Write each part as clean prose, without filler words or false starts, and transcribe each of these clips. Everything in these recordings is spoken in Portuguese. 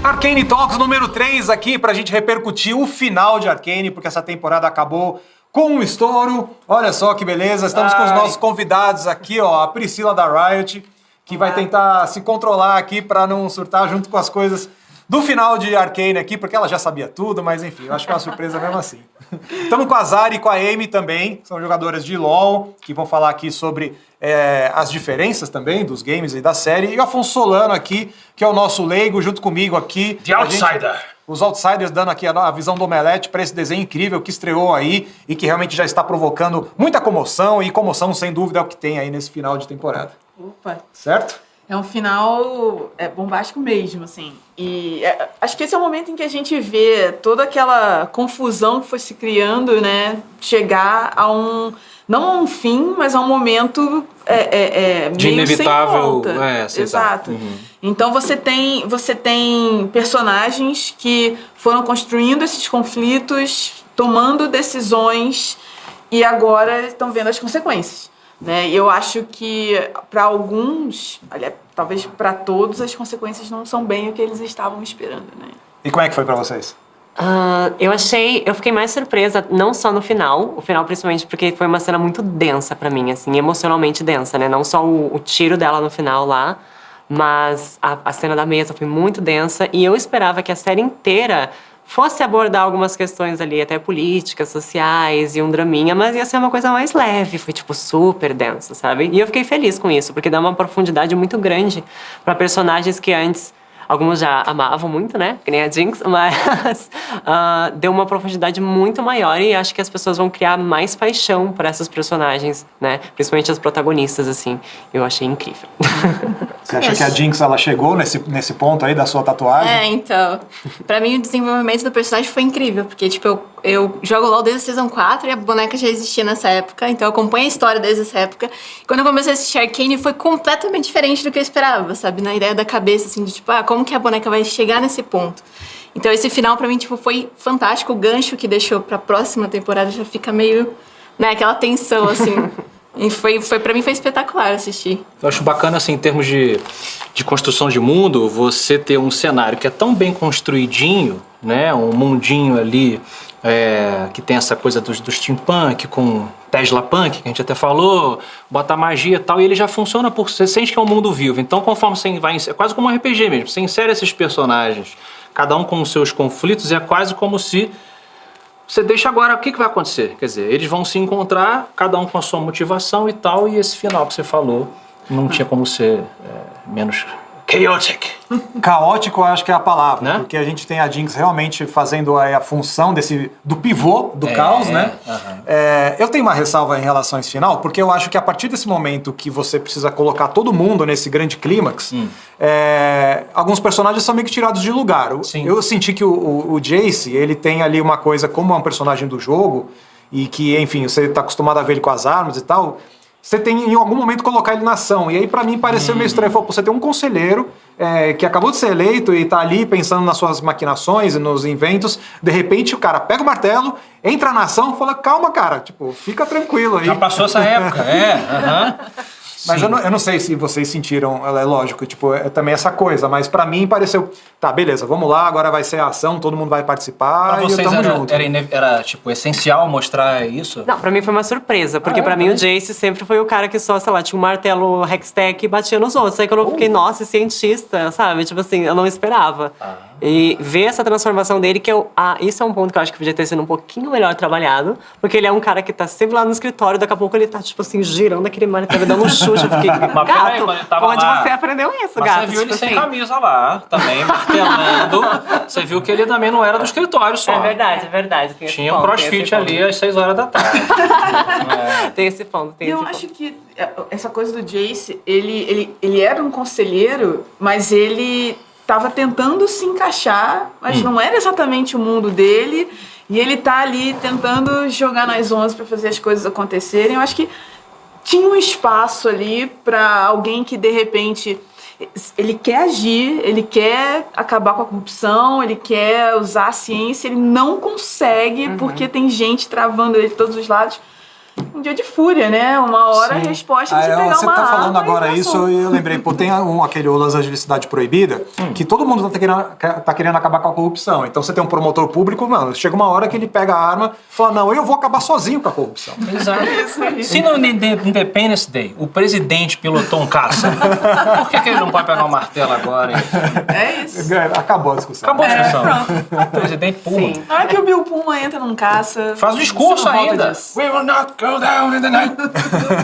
Arcane Talks número 3 aqui pra gente repercutir o final de Arcane, porque essa temporada acabou com um estouro. Olha só que beleza, estamos com os nossos convidados aqui, ó, a Priscila da Riot, que vai tentar se controlar aqui pra não surtar junto com as coisas do final de Arcane aqui, porque ela já sabia tudo, mas enfim, eu acho que é uma surpresa mesmo assim. Estamos com a Zari e com a Amy também, são jogadoras de LoL, que vão falar aqui sobre as diferenças também dos games e da série. E o Afonso Solano aqui, que é o nosso leigo, junto comigo aqui. The Outsider. Os Outsiders dando aqui a visão do Omelete para esse desenho incrível que estreou aí e que realmente já está provocando muita comoção, e comoção, sem dúvida, é o que tem aí nesse final de temporada. Opa! Certo? É um final bombástico mesmo, assim. E acho que esse é o momento em que a gente vê toda aquela confusão que foi se criando, né? Chegar a não a um fim, mas a um momento de meio inevitável. sem volta. Exato. Uhum. Então você tem personagens que foram construindo esses conflitos, tomando decisões e agora estão vendo as consequências. Né? E eu acho que para alguns, talvez para todos, as consequências não são bem o que eles estavam esperando. Né? E como é que foi para vocês? Eu fiquei mais surpresa, não só no final, o final principalmente porque foi uma cena muito densa pra mim, assim, emocionalmente densa, né? Não só o tiro dela no final lá, mas a cena da mesa foi muito densa e eu esperava que a série inteira fosse abordar algumas questões ali, até políticas, sociais e um draminha, mas ia ser uma coisa mais leve, foi tipo super densa, sabe? E eu fiquei feliz com isso, porque dá uma profundidade muito grande pra personagens que antes alguns já amavam muito, né? Que nem a Jinx, mas deu uma profundidade muito maior e acho que as pessoas vão criar mais paixão por essas personagens, né? Principalmente as protagonistas, assim. Eu achei incrível. Você acha que a Jinx, ela chegou nesse ponto aí da sua tatuagem? Então. Pra mim, o desenvolvimento do personagem foi incrível, porque, tipo, eu jogo LoL desde a Season 4 e a boneca já existia nessa época, então eu acompanho a história desde essa época. E quando eu comecei a assistir Arcane, foi completamente diferente do que eu esperava, sabe? Na ideia da cabeça, assim, de tipo, como que a boneca vai chegar nesse ponto? Então esse final, pra mim, tipo, foi fantástico. O gancho que deixou pra próxima temporada já fica meio, né, aquela tensão, assim. E pra mim foi espetacular assistir. Eu acho bacana, assim, em termos de construção de mundo, você ter um cenário que é tão bem construidinho, né? Um mundinho ali que tem essa coisa do steampunk com Tesla Punk, que a gente até falou, bota magia e tal, e ele já funciona você sente que é um mundo vivo. Então, conforme você vai... É quase como um RPG mesmo. Você insere esses personagens, cada um com os seus conflitos, e é quase como se... Você deixa agora, o que vai acontecer? Quer dizer, eles vão se encontrar, cada um com a sua motivação e tal, e esse final que você falou não tinha como ser menos chaotic. Caótico, eu acho que é a palavra, né? Porque a gente tem a Jinx realmente fazendo a função do pivô do caos, né? Eu tenho uma ressalva em relação a esse final, porque eu acho que a partir desse momento que você precisa colocar todo mundo nesse grande clímax, alguns personagens são meio que tirados de lugar. Eu senti que o Jace, ele tem ali uma coisa como é um personagem do jogo, e que, enfim, você tá acostumado a ver ele com as armas e tal, você tem em algum momento colocar ele na ação. E aí pra mim pareceu meio estranho. Você tem um conselheiro que acabou de ser eleito e tá ali pensando nas suas maquinações e nos inventos. De repente o cara pega o martelo, entra na ação e fala, calma cara, tipo, fica tranquilo aí. Já passou essa época, Mas eu não sei se vocês sentiram, é lógico, tipo, é também essa coisa, mas pra mim pareceu, tá, beleza, vamos lá, agora vai ser a ação, todo mundo vai participar pra e vocês tamo junto. Era, tipo, essencial mostrar isso? Não, pra mim foi uma surpresa, porque pra mim o Jace sempre foi o cara que só, sei lá, tinha um martelo Hextech e batia nos outros. Aí quando eu fiquei, nossa, cientista, sabe? Tipo assim, eu não esperava. E ver essa transformação dele, isso é um ponto que eu acho que podia ter sido um pouquinho melhor trabalhado, porque ele é um cara que tá sempre lá no escritório, daqui a pouco ele tá, tipo assim, girando aquele martelo, dando um chute. Eu fiquei, gato, onde você aprendeu isso, gato? Você viu ele tipo sem assim. camisa lá, também, martelando. Você viu que ele também não era do escritório só. É verdade. Tem Tinha um crossfit ali às 6 horas da tarde. Tem esse ponto, Eu acho que essa coisa do Jace, ele era um conselheiro, mas ele estava tentando se encaixar, mas não era exatamente o mundo dele, e ele tá ali tentando jogar nas ondas para fazer as coisas acontecerem. Eu acho que tinha um espaço ali para alguém que, de repente, Ele quer agir, ele quer acabar com a corrupção, ele quer usar a ciência, ele não consegue porque tem gente travando ele de todos os lados. Um dia de fúria, né? Uma hora a resposta é você pegar uma arma. Você tá falando agora e isso e eu lembrei, pô, tem aquele Los Angeles Cidade Proibida, que todo mundo tá querendo acabar com a corrupção. Então você tem um promotor público, mano, chega uma hora que ele pega a arma e fala, não, eu vou acabar sozinho com a corrupção. Exato. Se no Independence Day o presidente pilotou um caça, por que ele não pode pegar um martelo agora? Hein? É isso. Acabou a discussão. Acabou a discussão. O presidente Puma. Na hora que o Bill Puma entra num caça... Faz o discurso você não volta ainda. disso. We will not go down in the night.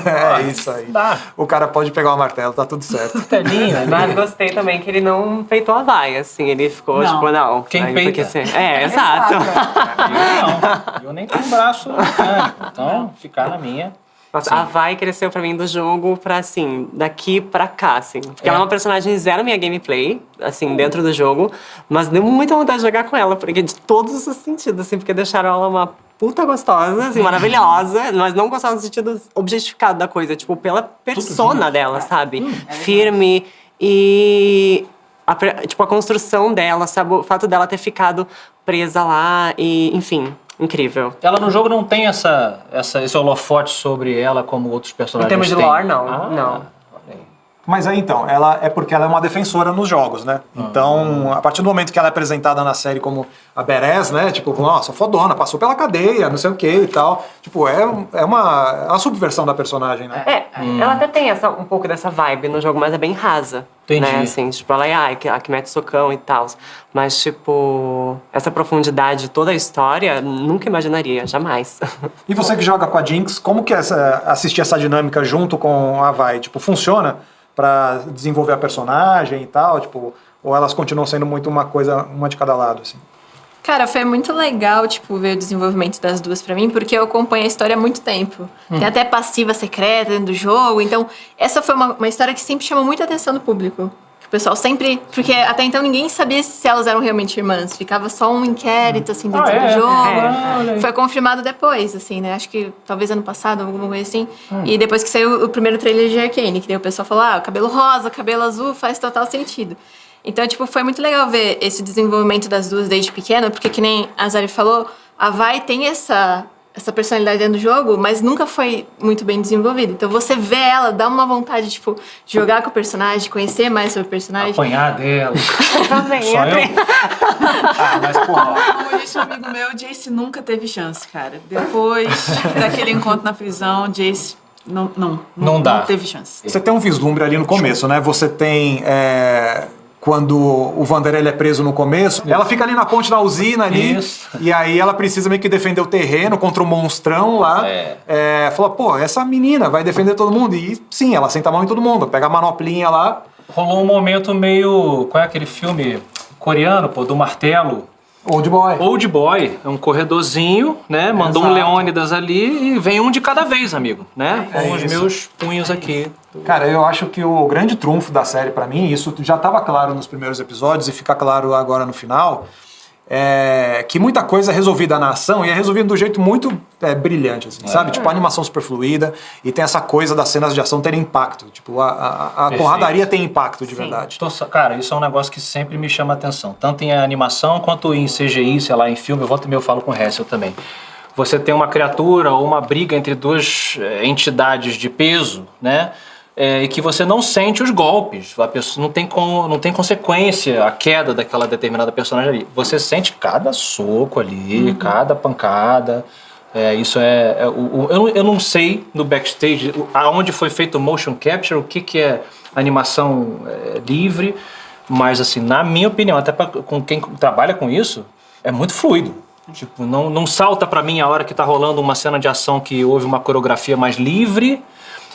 É isso aí. Dá. O cara pode pegar o martelo, tá tudo certo. Telinho, Mas gostei também que ele não peitou a vaia, assim. Ele ficou, Não. tipo, não. Quem aí, peita? porque, assim, exato. Eu não. Eu nem tenho braço mecânico. Então, ficar na minha. Nossa, a Vai cresceu pra mim do jogo pra, assim, daqui pra cá, assim. Porque ela é uma personagem zero minha gameplay, assim, dentro do jogo. Mas deu muita vontade de jogar com ela, porque de todos os sentidos, assim. Porque deixaram ela uma puta gostosa, assim, maravilhosa. Mas não gostosa no sentido objetificado da coisa. Tipo, pela persona dela, sabe? Firme e... a construção dela, sabe? O fato dela ter ficado presa lá e, enfim... Incrível. Ela no jogo não tem esse holofote sobre ela como outros Em personagens termos de têm. lore, não. Não. Olha aí. Mas aí então, ela é porque ela é uma defensora nos jogos, né? Então, a partir do momento que ela é apresentada na série como a Badass, né? Tipo, nossa, fodona, passou pela cadeia, não sei o que e tal. Tipo, é uma subversão da personagem, né? Ela até tem um pouco dessa vibe no jogo, mas é bem rasa. Entendi. Né? Assim, tipo, ela é a que mete socão e tal. Mas, tipo, essa profundidade de toda a história, nunca imaginaria, jamais. E você que joga com a Jinx, como que é assistir essa dinâmica junto com a Vi? Tipo, funciona pra desenvolver a personagem e tal? Tipo, ou elas continuam sendo muito uma coisa, uma de cada lado, assim? Cara, foi muito legal, tipo, ver o desenvolvimento das duas pra mim, porque eu acompanho a história há muito tempo. Tem até passiva secreta dentro do jogo, então essa foi uma história que sempre chamou muita atenção do público. O pessoal sempre... Porque até então ninguém sabia se elas eram realmente irmãs. Ficava só um inquérito, assim, dentro do jogo. Foi confirmado depois, assim, né? Acho que talvez ano passado, alguma coisa assim. E depois que saiu o primeiro trailer de Arcane, que daí o pessoal falou, cabelo rosa, cabelo azul, faz total sentido. Então, tipo, foi muito legal ver esse desenvolvimento das duas desde pequena, porque que nem a Zari falou, a Vi tem essa personalidade dentro do jogo, mas nunca foi muito bem desenvolvida. Então, você vê ela, dá uma vontade, tipo, de jogar com o personagem, conhecer mais sobre o personagem. Apanhar dela. Também, Só eu? Mas, pô, Como disse um amigo meu, Jace nunca teve chance, cara. Depois daquele encontro na prisão, Jace não dá. Não teve chance. você tem um vislumbre ali no começo, né? Você tem... quando o Vander ele é preso no começo, ela fica ali na ponte da usina ali, Isso. e aí ela precisa meio que defender o terreno contra o monstrão lá. Fala, pô, essa menina vai defender todo mundo. E sim, ela senta a mão em todo mundo, pega a manoplinha lá. Rolou um momento meio... Qual é aquele filme coreano, pô, do martelo? Old Boy. Old Boy, é um corredorzinho, né? Mandou um Exato. Leônidas ali e vem um de cada vez, amigo, né? Com os isso. meus punhos aqui. Cara, eu acho que o grande trunfo da série pra mim, isso já estava claro nos primeiros episódios e fica claro agora no final, é que muita coisa é resolvida na ação e é resolvida de um jeito muito brilhante, assim, sabe? Tipo, a animação super fluida e tem essa coisa das cenas de ação terem impacto. Tipo, a porradaria tem impacto de verdade. Cara, isso é um negócio que sempre me chama a atenção. Tanto em animação quanto em CGI, sei lá, em filme. Eu volto e meio falo com o Hessel também. Você tem uma criatura ou uma briga entre duas entidades de peso, né? E que você não sente os golpes. A pessoa não tem consequência a queda daquela determinada personagem ali. Você sente cada soco ali, cada pancada. Isso eu não sei no backstage aonde foi feito o motion capture, o que é animação livre, mas assim, na minha opinião, até com quem trabalha com isso, é muito fluido. Tipo, não salta pra mim a hora que tá rolando uma cena de ação que houve uma coreografia mais livre.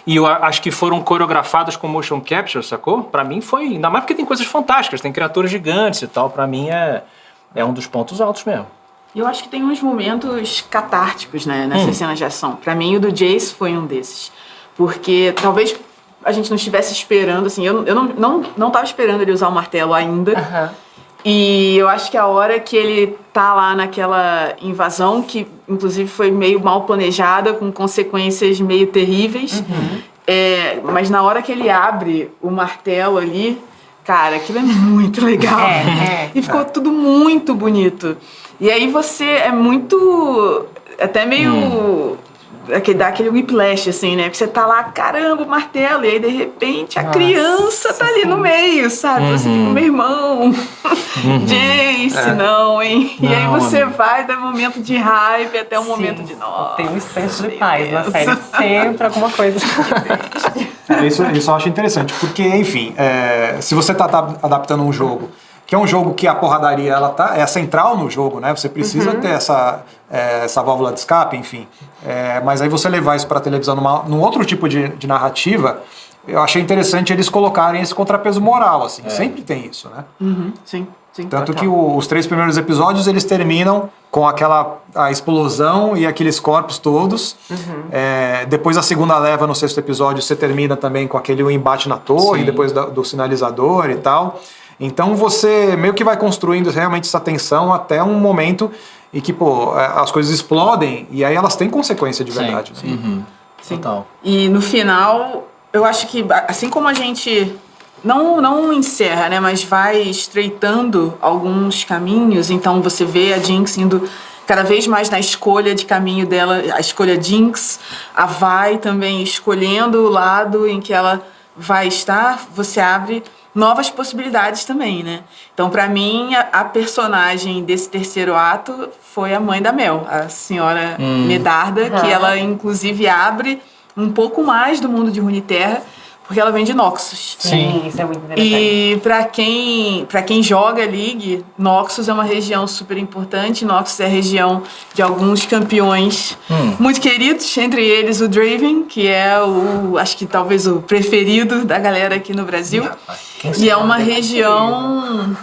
E eu acho que foram coreografadas com motion capture, sacou? Pra mim foi... Ainda mais porque tem coisas fantásticas, tem criaturas gigantes e tal. Pra mim é um dos pontos altos mesmo. E eu acho que tem uns momentos catárticos, né, nessas cenas de ação. Pra mim, o do Jace foi um desses. Porque talvez a gente não estivesse esperando, assim... Eu não tava esperando ele usar o martelo ainda. E eu acho que a hora que ele tá lá naquela invasão, que inclusive foi meio mal planejada, com consequências meio terríveis, mas na hora que ele abre o martelo ali, Cara, aquilo é muito legal. E ficou tudo muito bonito. E aí você é muito... Até meio... Dá aquele whiplash, assim, né? Porque você tá lá, caramba, o martelo. E aí, de repente, a criança tá ali no meio, sabe? Você fica, meu irmão, Jace, não, hein? E aí você vai do momento de hype até o momento de nossa. Tem um excesso de paz na série. Sempre alguma coisa. Isso eu acho interessante, porque, enfim, se você tá adaptando um jogo, que é um jogo que a porradaria é central no jogo, né? Você precisa ter essa válvula de escape, enfim. Mas aí você levar isso para televisão num outro tipo de narrativa, eu achei interessante eles colocarem esse contrapeso moral, assim. Sempre tem isso, né? Sim. Tanto que os 3 primeiros episódios, eles terminam com a explosão e aqueles corpos todos. Depois a segunda leva, no 6º episódio, você termina também com aquele embate na torre, depois do sinalizador e tal. Então você meio que vai construindo realmente essa tensão até um momento em que, as coisas explodem e aí elas têm consequência de verdade. Sim. Total. E no final, eu acho que assim como a gente não encerra, né, mas vai estreitando alguns caminhos, então você vê a Jinx indo cada vez mais na escolha de caminho dela, a escolha Jinx, a Vi também escolhendo o lado em que ela vai estar, você abre novas possibilidades também, né? Então, pra mim, a personagem desse 3º ato foi a mãe da Mel, a senhora Medarda, que ela, inclusive, abre um pouco mais do mundo de Runeterra, porque ela vem de Noxus. Sim, isso é muito interessante. E pra quem joga League, Noxus é uma região super importante. Noxus é a região de alguns campeões muito queridos, entre eles o Draven, que é acho que talvez o preferido da galera aqui no Brasil. E é uma região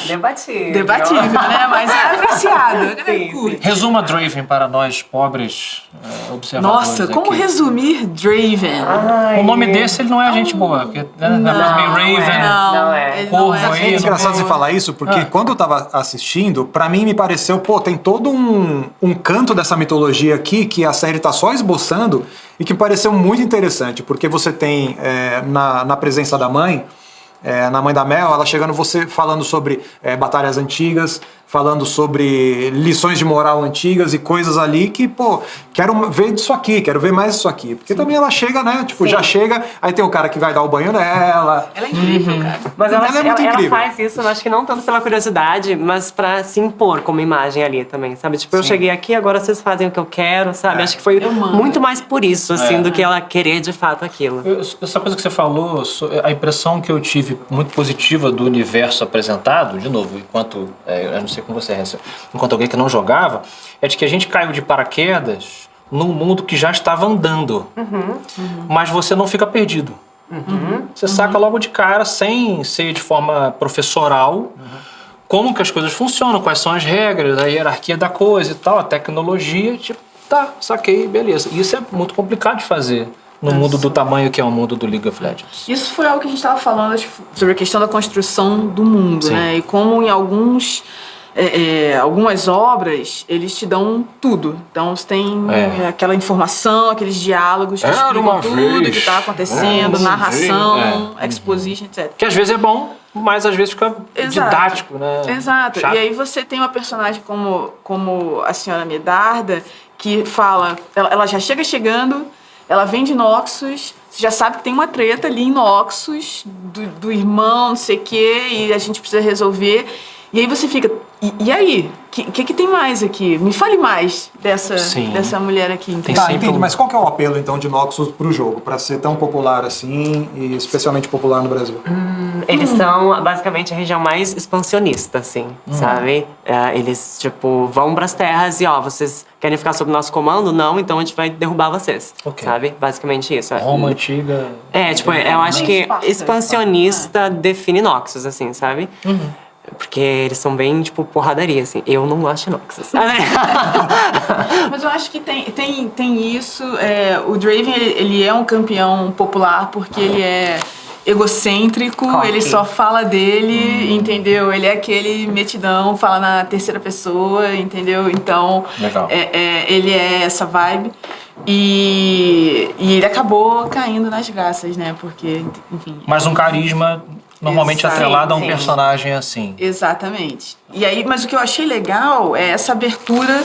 debatível, né? Mas é apreciado. Sim. Resuma Draven para nós, pobres observadores. Nossa, como aqui. resumir Draven? O nome desse, ele não é gente boa, porque é meio Raven, Não é. ele Corvo não é aí, É engraçado você falar isso, porque quando eu tava assistindo, pra mim me pareceu, tem todo um canto dessa mitologia aqui que a série tá só esboçando e que pareceu muito interessante, porque você tem na presença da mãe, na mãe da Mel, ela chegando, você falando sobre batalhas antigas, falando sobre lições de moral antigas e coisas ali que, quero ver disso aqui, quero ver mais disso aqui. Porque também ela chega, né? Já chega, aí tem o cara que vai dar o banho nela. Ela é incrível, cara. Mas Ela é muito incrível. ela faz isso, eu acho que não tanto pela curiosidade, mas pra se impor como imagem ali também, sabe? Tipo, eu cheguei aqui, agora vocês fazem o que eu quero, sabe? Acho que foi muito mais por isso, assim, do que ela querer de fato aquilo. Essa coisa que você falou, a impressão que eu tive muito positiva do universo apresentado, de novo, enquanto, eu não sei com você, enquanto alguém que não jogava, é de que a gente caiu de paraquedas num mundo que já estava andando. Mas você não fica perdido. Você saca logo de cara, sem ser de forma professoral, como que as coisas funcionam, quais são as regras, a hierarquia da coisa e tal, a tecnologia, tipo, saquei, beleza. Isso é muito complicado de fazer no mundo do tamanho que é o mundo do League of Legends. Isso foi algo que a gente estava falando sobre a questão da construção do mundo, né? E como em algumas obras, eles te dão tudo. Então, você tem aquela informação, aqueles diálogos que explicam tudo que está acontecendo, narração, exposition, etc. Que às vezes é bom, mas às vezes fica didático, né? Exato. Chato. E aí você tem uma personagem como a senhora Medarda, que fala... Ela já chegando, ela vem de Noxus, você já sabe que tem uma treta ali em Noxus, do irmão, não sei o quê, e a gente precisa resolver... E aí você fica, e aí? O que tem mais aqui? Me fale mais dessa mulher aqui. Tem Tá, sempre entendi. Mas qual que é o apelo, então, de Noxus pro jogo? Pra ser tão popular assim, e especialmente popular no Brasil? Eles são, basicamente, a região mais expansionista, assim, sabe? Eles, tipo, vão pras terras e, vocês querem ficar sob nosso comando? Não, então a gente vai derrubar vocês, sabe? Basicamente isso. Roma antiga... eu acho que expansionista define Noxus, assim, sabe? Porque eles são bem, tipo, porradaria, assim. Eu não gosto de Noxus. Mas eu acho que tem isso. O Draven, ele é um campeão popular porque ele é egocêntrico, ele só fala dele, entendeu? Ele é aquele metidão, fala na terceira pessoa, entendeu? Então, ele é essa vibe. E ele acabou caindo nas graças, né? Porque, enfim... Mas um carisma normalmente Exato. atrelado a um Sim. personagem assim. Exatamente. E aí, mas o que eu achei legal é essa abertura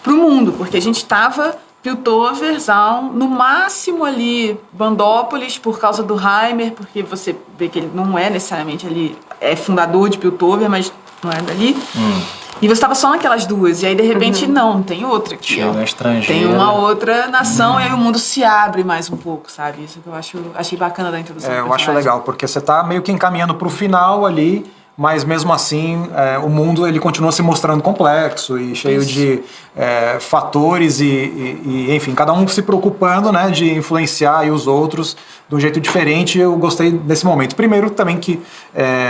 pro mundo, porque a gente tava Piltover, Zaun, no máximo ali Bandópolis por causa do Heimer, porque você vê que ele não é necessariamente ali, é fundador de Piltover, mas não é dali. E você estava só naquelas duas, e aí de repente não, tem outra aqui. Chega Ó. estrangeira. Tem uma outra nação, e aí o mundo se abre mais um pouco, sabe? Isso que eu achei bacana da introdução. do Eu acho personagem. legal, porque você tá meio que encaminhando pro final ali, mas mesmo assim o mundo ele continua se mostrando complexo e cheio de fatores e, enfim, cada um se preocupando, né, de influenciar aí os outros de um jeito diferente. Eu gostei desse momento. Primeiro também que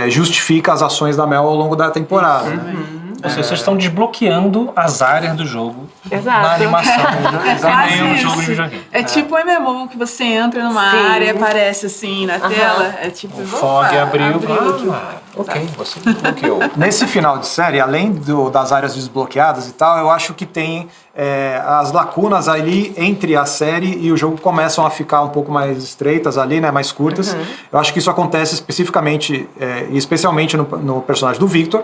justifica as ações da Mel ao longo da temporada. Né? Ou seja, vocês estão desbloqueando as áreas do jogo Exato. na animação. Quase Nem um jogo de isso. videogame. É tipo um MMO que você entra numa Sim. área e aparece assim na tela. É tipo, O opa, Fog abriu. aqui. Ok, você desbloqueou. Nesse final de série, além das áreas desbloqueadas e tal, eu acho que tem as lacunas ali entre a série e o jogo começam a ficar um pouco mais estreitas ali, né, mais curtas. Eu acho que isso acontece especificamente e especialmente no personagem do Victor.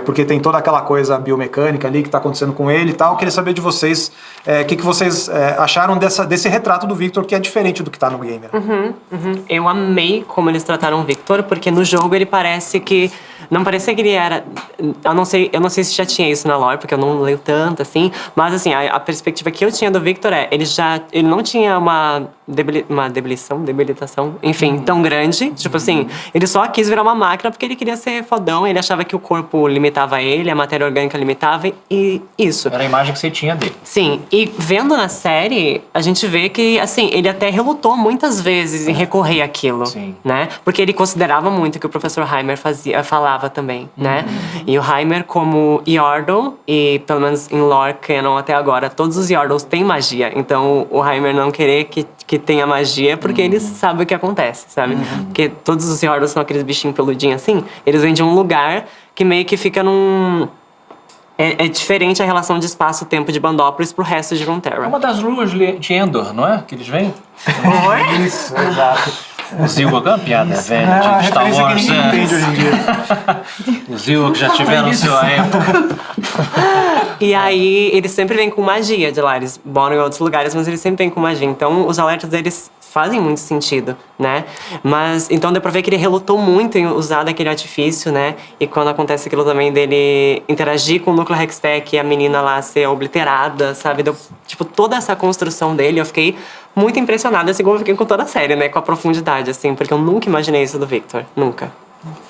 Porque tem toda aquela coisa biomecânica ali que está acontecendo com ele e tal. Eu queria saber de vocês o que vocês acharam desse retrato do Victor, que é diferente do que está no game. Né? Eu amei como eles trataram o Victor, porque no jogo ele parece que... Não parecia que ele era... Eu não sei se já tinha isso na lore, porque eu não leio tanto, assim. Mas, assim, a perspectiva que eu tinha do Victor ele não tinha uma debilitação, enfim, tão grande. Tipo assim, ele só quis virar uma máquina porque ele queria ser fodão. Ele achava que o corpo limitava ele, a matéria orgânica limitava, e isso. Era a imagem que você tinha dele. Sim, e vendo na série, a gente vê que, assim, ele até relutou muitas vezes em recorrer àquilo, Sim. né? Porque ele considerava muito que o professor Heimer falava também, né? E o Heimer, como Yordle, e pelo menos em lore canon até agora, todos os Yordles têm magia. Então, o Heimer não querer que tenha magia, porque ele sabe o que acontece, sabe? Porque todos os Yordles são aqueles bichinhos peludinhos assim, eles vêm de um lugar que meio que fica num... É diferente a relação de espaço-tempo de Bandópolis pro resto de É Runeterra. uma das luas de Endor, não é? Que eles vêm? Isso, exato. O Zilg, uma piada velha de Star Wars. Que ninguém entende hoje em dia. Os Zilg já tiveram sua época. E aí, eles sempre vêm com magia de lá. Eles moram em outros lugares, mas eles sempre vêm com magia. Então, os alertas deles fazem muito sentido, né? Mas, então deu pra ver que ele relutou muito em usar daquele artifício, né? E quando acontece aquilo também dele interagir com o núcleo Hextech e a menina lá ser obliterada, sabe? Deu, tipo, toda essa construção dele, eu fiquei muito impressionada, assim como eu fiquei com toda a série, né? Com a profundidade, assim. Porque eu nunca imaginei isso do Victor. Nunca.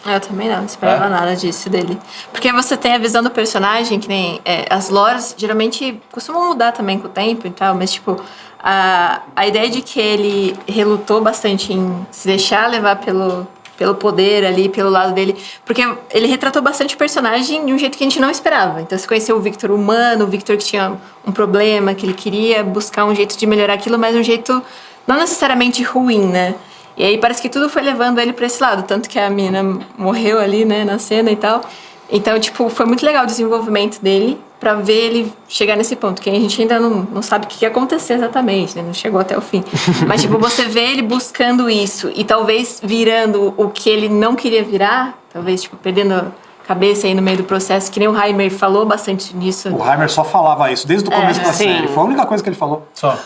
Eu também não esperava nada disso dele. Porque você tem a visão do personagem, que nem as lores geralmente costumam mudar também com o tempo e tal, mas tipo, a ideia de que ele relutou bastante em se deixar levar pelo poder ali, pelo lado dele, porque ele retratou bastante o personagem de um jeito que a gente não esperava. Então você conheceu o Victor humano, o Victor que tinha um problema, que ele queria buscar um jeito de melhorar aquilo, mas um jeito não necessariamente ruim, né? E aí parece que tudo foi levando ele pra esse lado, tanto que a menina morreu ali, né, na cena e tal. Então, tipo, foi muito legal o desenvolvimento dele pra ver ele chegar nesse ponto, que a gente ainda não sabe o que ia acontecer exatamente, né, não chegou até o fim. Mas, tipo, você vê ele buscando isso e talvez virando o que ele não queria virar, talvez, tipo, perdendo cabeça aí no meio do processo, que nem o Heimer falou bastante nisso. O Heimer só falava isso desde o começo da sim. série. Foi a única coisa que ele falou. Só.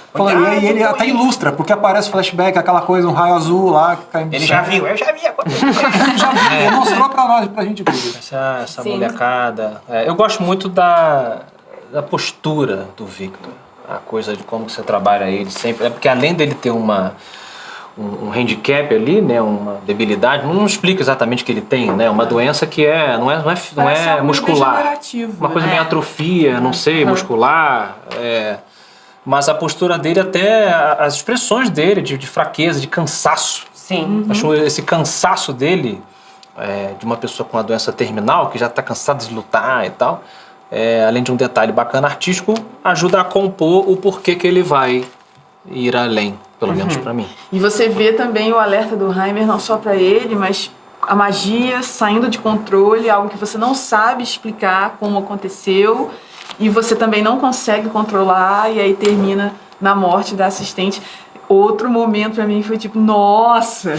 E ele até ilustra, porque aparece flashback, aquela coisa, um raio azul lá que cai. Ele já viu, eu já vi. Ele mostrou pra nós, pra gente ver. Essa Sim. molecada. Eu gosto muito da postura do Victor. A coisa de como você trabalha ele sempre. É porque além dele ter um handicap ali, né, uma debilidade, não explica exatamente o que ele tem, né, uma doença que não Parece é algo muscular, degenerativo, uma coisa né? meio atrofia, não sei, muscular, mas a postura dele, até as expressões dele de fraqueza, de cansaço. Sim. Acho esse cansaço dele, de uma pessoa com uma doença terminal, que já está cansada de lutar e tal, além de um detalhe bacana artístico, ajuda a compor o porquê que ele vai ir além, pelo menos para mim. E você vê também o alerta do Heimer, não só para ele, mas a magia saindo de controle, algo que você não sabe explicar como aconteceu e você também não consegue controlar, e aí termina na morte da assistente. outro momento pra mim foi tipo, nossa,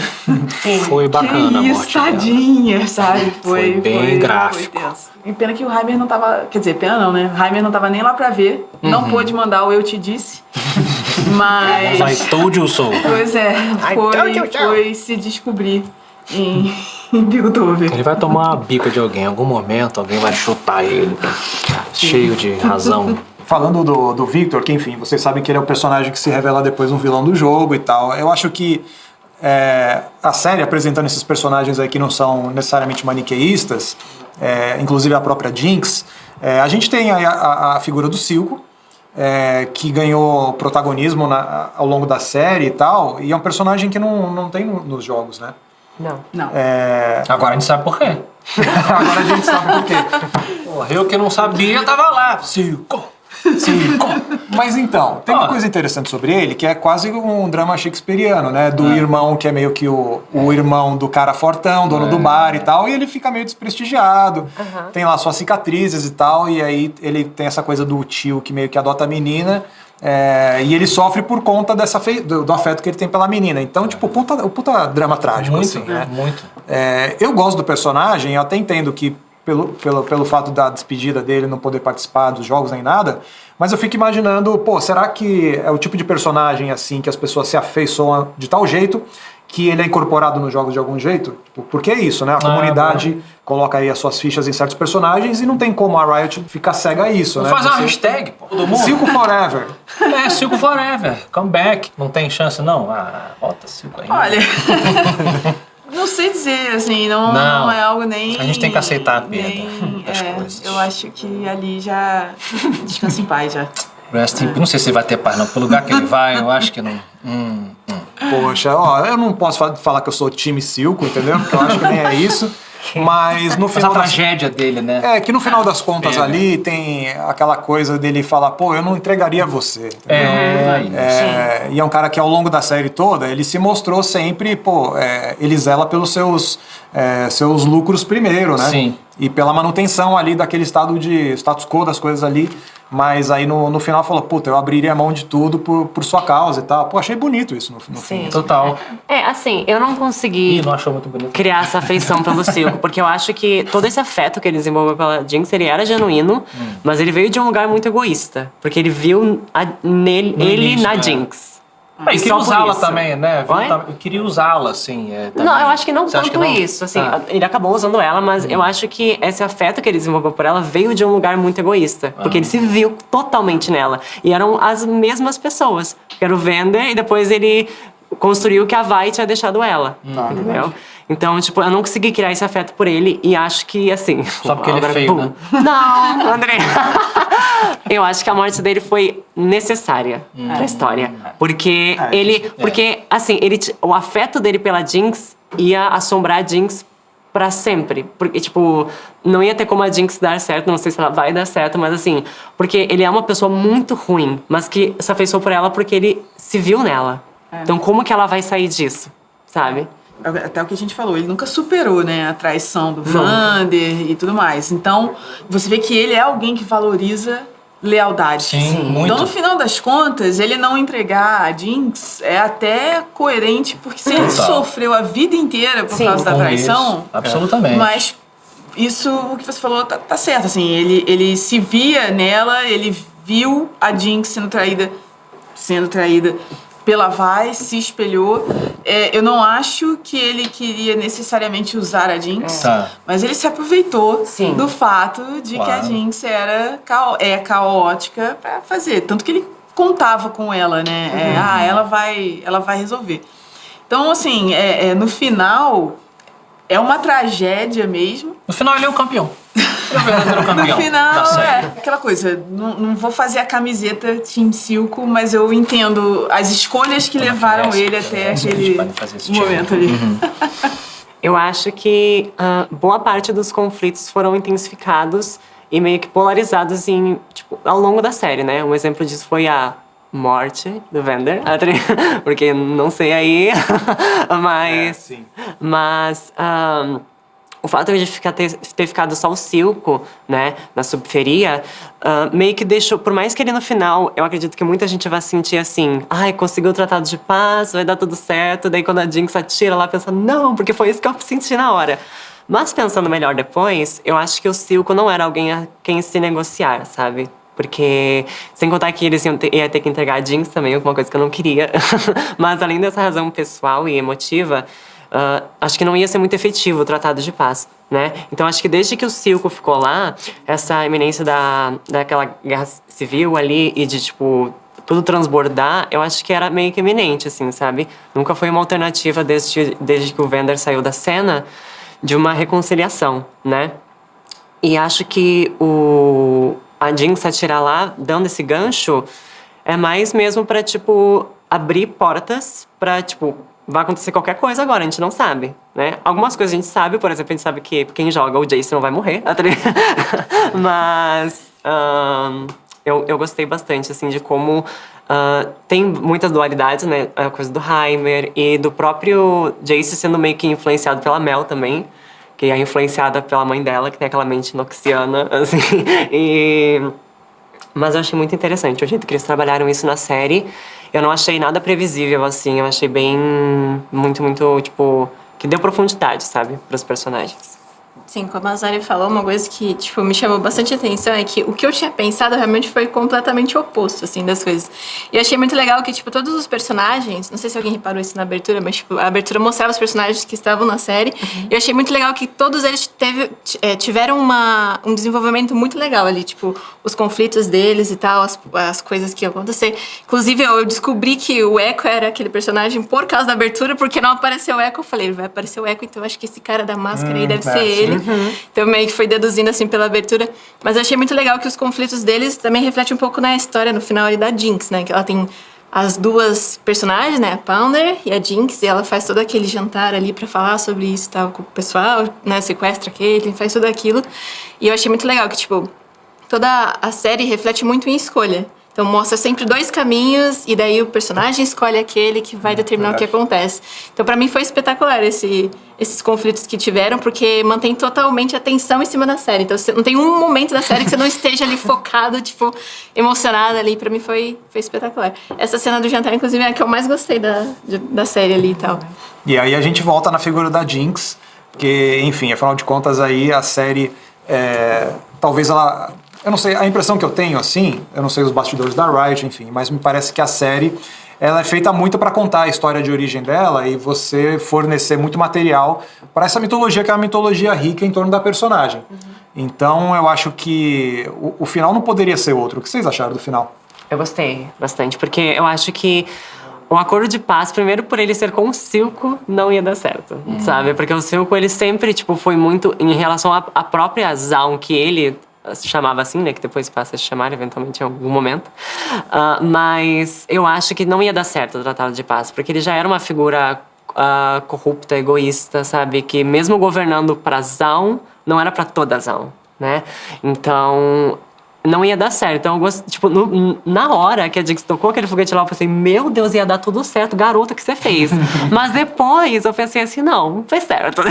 Foi bacana a que morte isso, dela. tadinha, sabe? Foi bem gráfico. Foi tenso. E pena que o Heimer não tava, quer dizer, pena não, né? O Heimer não tava nem lá pra ver, não pôde mandar o Eu Te Disse, mas... I told you so. Pois é, foi se descobrir em Piltover. Ele vai tomar uma bica de alguém. Em algum momento, alguém vai chutar ele. Cheio de razão. Falando do Victor, que enfim, vocês sabem que ele é o personagem que se revela depois um vilão do jogo e tal. Eu acho que a série apresentando esses personagens aí que não são necessariamente maniqueístas, inclusive a própria Jinx, a gente tem a figura do Silco, que ganhou protagonismo ao longo da série e tal, e é um personagem que não tem nos jogos, né? Não. Agora a gente sabe por quê. Agora a gente sabe por quê. Porra, eu que não sabia, tava lá. Silco. Mas então, tem uma coisa interessante sobre ele, que é quase um drama shakespeariano, né? Do irmão que é meio que o irmão do cara fortão, dono do bar e tal, e ele fica meio desprestigiado, tem lá suas cicatrizes e tal, e aí ele tem essa coisa do tio que meio que adota a menina, e ele sofre por conta do afeto que ele tem pela menina. Então, tipo, o puta drama trágico, Muito, assim, né? muito. Eu gosto do personagem, eu até entendo que pelo fato da despedida dele não poder participar dos jogos nem nada, mas eu fico imaginando, será que é o tipo de personagem assim que as pessoas se afeiçoam de tal jeito que ele é incorporado nos jogos de algum jeito? Porque é isso, né? A comunidade coloca aí as suas fichas em certos personagens e não tem como a Riot ficar cega a isso, né? Vamos fazer uma hashtag, pô. Todo mundo. Silco Forever. Silco Forever. Come back. Não tem chance, não? Bota Silco aí. Olha, não sei dizer, assim, não é algo nem... A gente tem que aceitar a perda das coisas. Eu acho que ali já descansa em paz, já. Não sei se vai ter paz, não. Pelo lugar que ele vai, eu acho que não. Poxa, eu não posso falar que eu sou time Silco, entendeu? Porque eu acho que nem é isso. Mas no final a tragédia dele, né? que no final das contas ali tem aquela coisa dele falar, eu não entregaria você. E é um cara que ao longo da série toda, ele se mostrou sempre, ele zela pelos seus lucros primeiro, né? Sim. E pela manutenção ali daquele status quo das coisas ali. Mas aí no final falou, eu abriria a mão de tudo por sua causa e tal. Achei bonito isso no fim. Total. Assim, eu não consegui Não achou muito bonito. criar essa afeição pelo Silco, porque eu acho que todo esse afeto que ele desenvolveu pela Jinx, ele era genuíno, mas ele veio de um lugar muito egoísta, porque ele viu ele na Jinx. E queria Só por usá-la isso. também, né? Oi? Eu queria usá-la, assim. Não, eu acho que não Você acha tanto que não? isso, assim, ele acabou usando ela, mas eu acho que esse afeto que ele desenvolveu por ela veio de um lugar muito egoísta, porque ele se viu totalmente nela, e eram as mesmas pessoas, que era o Vander, e depois ele construiu que a Vi tinha deixado ela, entendeu? Então, tipo, eu não consegui criar esse afeto por ele e acho que, assim... Só porque ele é feio, né? Não, André. Eu acho que a morte dele foi necessária pra história. Porque Porque, assim, o afeto dele pela Jinx ia assombrar a Jinx pra sempre. Porque, tipo, não ia ter como a Jinx dar certo, não sei se ela vai dar certo, mas assim... Porque ele é uma pessoa muito ruim, mas que se afeiçoou por ela porque ele se viu nela. Então, como que ela vai sair disso, sabe? Até o que a gente falou, ele nunca superou, né, a traição do Vander e tudo mais. Então, você vê que ele é alguém que valoriza lealdade. Sim, muito. Então, no final das contas, ele não entregar a Jinx é até coerente, porque se ele sofreu a vida inteira por causa da traição... Isso. Absolutamente. Mas isso, o que você falou, tá certo. Assim, ele se via nela, ele viu a Jinx sendo traída pela Vi, se espelhou. Eu não acho que ele queria necessariamente usar a Jinx, mas ele se aproveitou do fato de que a Jinx era caótica pra fazer. Tanto que ele contava com ela, né? Ela vai resolver. Então, assim, no final, é uma tragédia mesmo. No final, ele é o campeão. Ele é o verdadeiro campeão. No final, da série. aquela coisa, não vou fazer a camiseta Team Silco, mas eu entendo as escolhas que levaram ele até aquele momento ali. Eu acho que boa parte dos conflitos foram intensificados e meio que polarizados ao longo da série, né? Um exemplo disso foi a morte do Vander, porque não sei aí, mas o fato de ter ficado só o Silco, né, na subferia, meio que deixou, por mais que ele no final, eu acredito que muita gente vai sentir assim, ai, conseguiu o Tratado de Paz, vai dar tudo certo, daí quando a Jinx atira lá, pensa, não, porque foi isso que eu senti na hora. Mas pensando melhor depois, eu acho que o Silco não era alguém a quem se negociar, sabe? Porque, sem contar que eles ia ter que entregar a Jinx também, alguma coisa que eu não queria. Mas além dessa razão pessoal e emotiva, acho que não ia ser muito efetivo o Tratado de Paz, né? Então acho que desde que o Silco ficou lá, essa iminência daquela guerra civil ali e de, tipo, tudo transbordar, eu acho que era meio que iminente, assim, sabe? Nunca foi uma alternativa desde que o Vander saiu da cena de uma reconciliação, né? E acho que a Jinx atirar lá, dando esse gancho, é mais mesmo pra, tipo, abrir portas pra, tipo, vai acontecer qualquer coisa agora, a gente não sabe, né? Algumas coisas a gente sabe, por exemplo, a gente sabe que quem joga o Jason vai morrer, mas eu gostei bastante, assim, de como tem muitas dualidades, né? A coisa do Heimer e do próprio Jace sendo meio que influenciado pela Mel também, que é influenciada pela mãe dela, que tem aquela mente noxiana, assim. Mas eu achei muito interessante o jeito que eles trabalharam isso na série. Eu não achei nada previsível, assim. Eu achei bem... muito, tipo... que deu profundidade, sabe? Pros personagens. Sim, como a Zari falou, uma coisa que, tipo, me chamou bastante atenção é que o que eu tinha pensado realmente foi completamente o oposto, assim, das coisas. E eu achei muito legal que, tipo, todos os personagens, não sei se alguém reparou isso na abertura, mas, tipo, a abertura mostrava os personagens que estavam na série. E eu achei muito legal que todos eles tiveram um desenvolvimento muito legal ali, tipo, os conflitos deles e tal, as coisas que iam acontecer. Inclusive, eu descobri que o Echo era aquele personagem por causa da abertura, porque não apareceu o Echo. Eu falei, vai aparecer o Echo, então eu acho que esse cara da máscara aí deve ser ele. Então meio que foi deduzindo assim pela abertura. Mas eu achei muito legal que os conflitos deles também refletem um pouco na história, no final ali da Jinx, né? Que ela tem as duas personagens, né? A Pounder e a Jinx. E ela faz todo aquele jantar ali pra falar sobre isso e tal com o pessoal, né? Sequestra aquele, faz tudo aquilo. E eu achei muito legal que, tipo, toda a série reflete muito em escolha. Então mostra sempre dois caminhos e daí o personagem escolhe aquele que vai determinar o que acontece. Então pra mim foi espetacular esses conflitos que tiveram, porque mantém totalmente a atenção em cima da série. Então não tem um momento da série que você não esteja ali focado, tipo, emocionado ali. Pra mim foi espetacular. Essa cena do jantar, inclusive, é a que eu mais gostei da série ali e tal. E aí a gente volta na figura da Jinx, que, enfim, afinal de contas aí a série, talvez ela... Eu não sei, a impressão que eu tenho, assim, eu não sei os bastidores da Riot, enfim, mas me parece que a série, ela é feita muito para contar a história de origem dela e você fornecer muito material para essa mitologia, que é uma mitologia rica em torno da personagem. Então, eu acho que o final não poderia ser outro. O que vocês acharam do final? Eu gostei bastante, porque eu acho que o acordo de paz, primeiro por ele ser com o Silco, não ia dar certo, sabe? Porque o Silco, ele sempre, tipo, foi muito em relação à própria Zaun, que ele se chamava assim, né? Que depois passa a se chamar eventualmente em algum momento. Mas eu acho que não ia dar certo o Tratado de Paz, porque ele já era uma figura corrupta, egoísta, sabe? Que mesmo governando pra Zaun, não era pra toda a Zaun, né? Então não ia dar certo. Então, tipo, na hora que a Jinx tocou aquele foguete lá, eu pensei, meu Deus, ia dar tudo certo, garota, o que você fez? Mas depois eu pensei assim, não fez certo.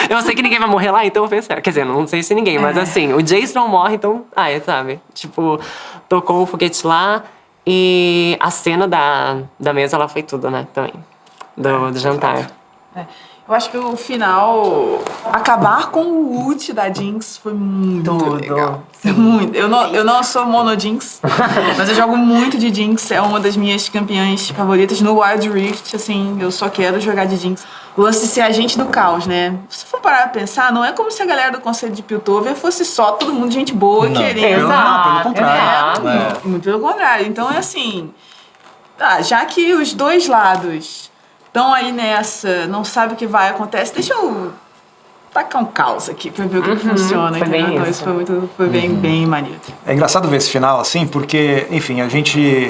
Eu sei que ninguém vai morrer lá, então fez certo. Quer dizer, não sei se ninguém, mas assim, o Jace não morre, então, sabe? Tipo, tocou o foguete lá e a cena da mesa, ela foi tudo, né, também, do jantar. Eu acho que o final, acabar com o ult da Jinx foi muito legal. Muito. Eu não sou mono Jinx, mas eu jogo muito de Jinx. É uma das minhas campeãs favoritas no Wild Rift, assim, eu só quero jogar de Jinx. O lance de ser agente do caos, né? Se for parar pra pensar, não é como se a galera do Conselho de Piltover fosse só todo mundo gente boa querendo. Não, pelo contrário. Muito pelo contrário. Então é assim, já que os dois lados estão aí nessa, não sabe o que vai acontecer, deixa eu tacar um caos aqui pra ver o que funciona. Foi bem então, isso. Foi bem maneiro. É engraçado ver esse final assim, porque, enfim, a gente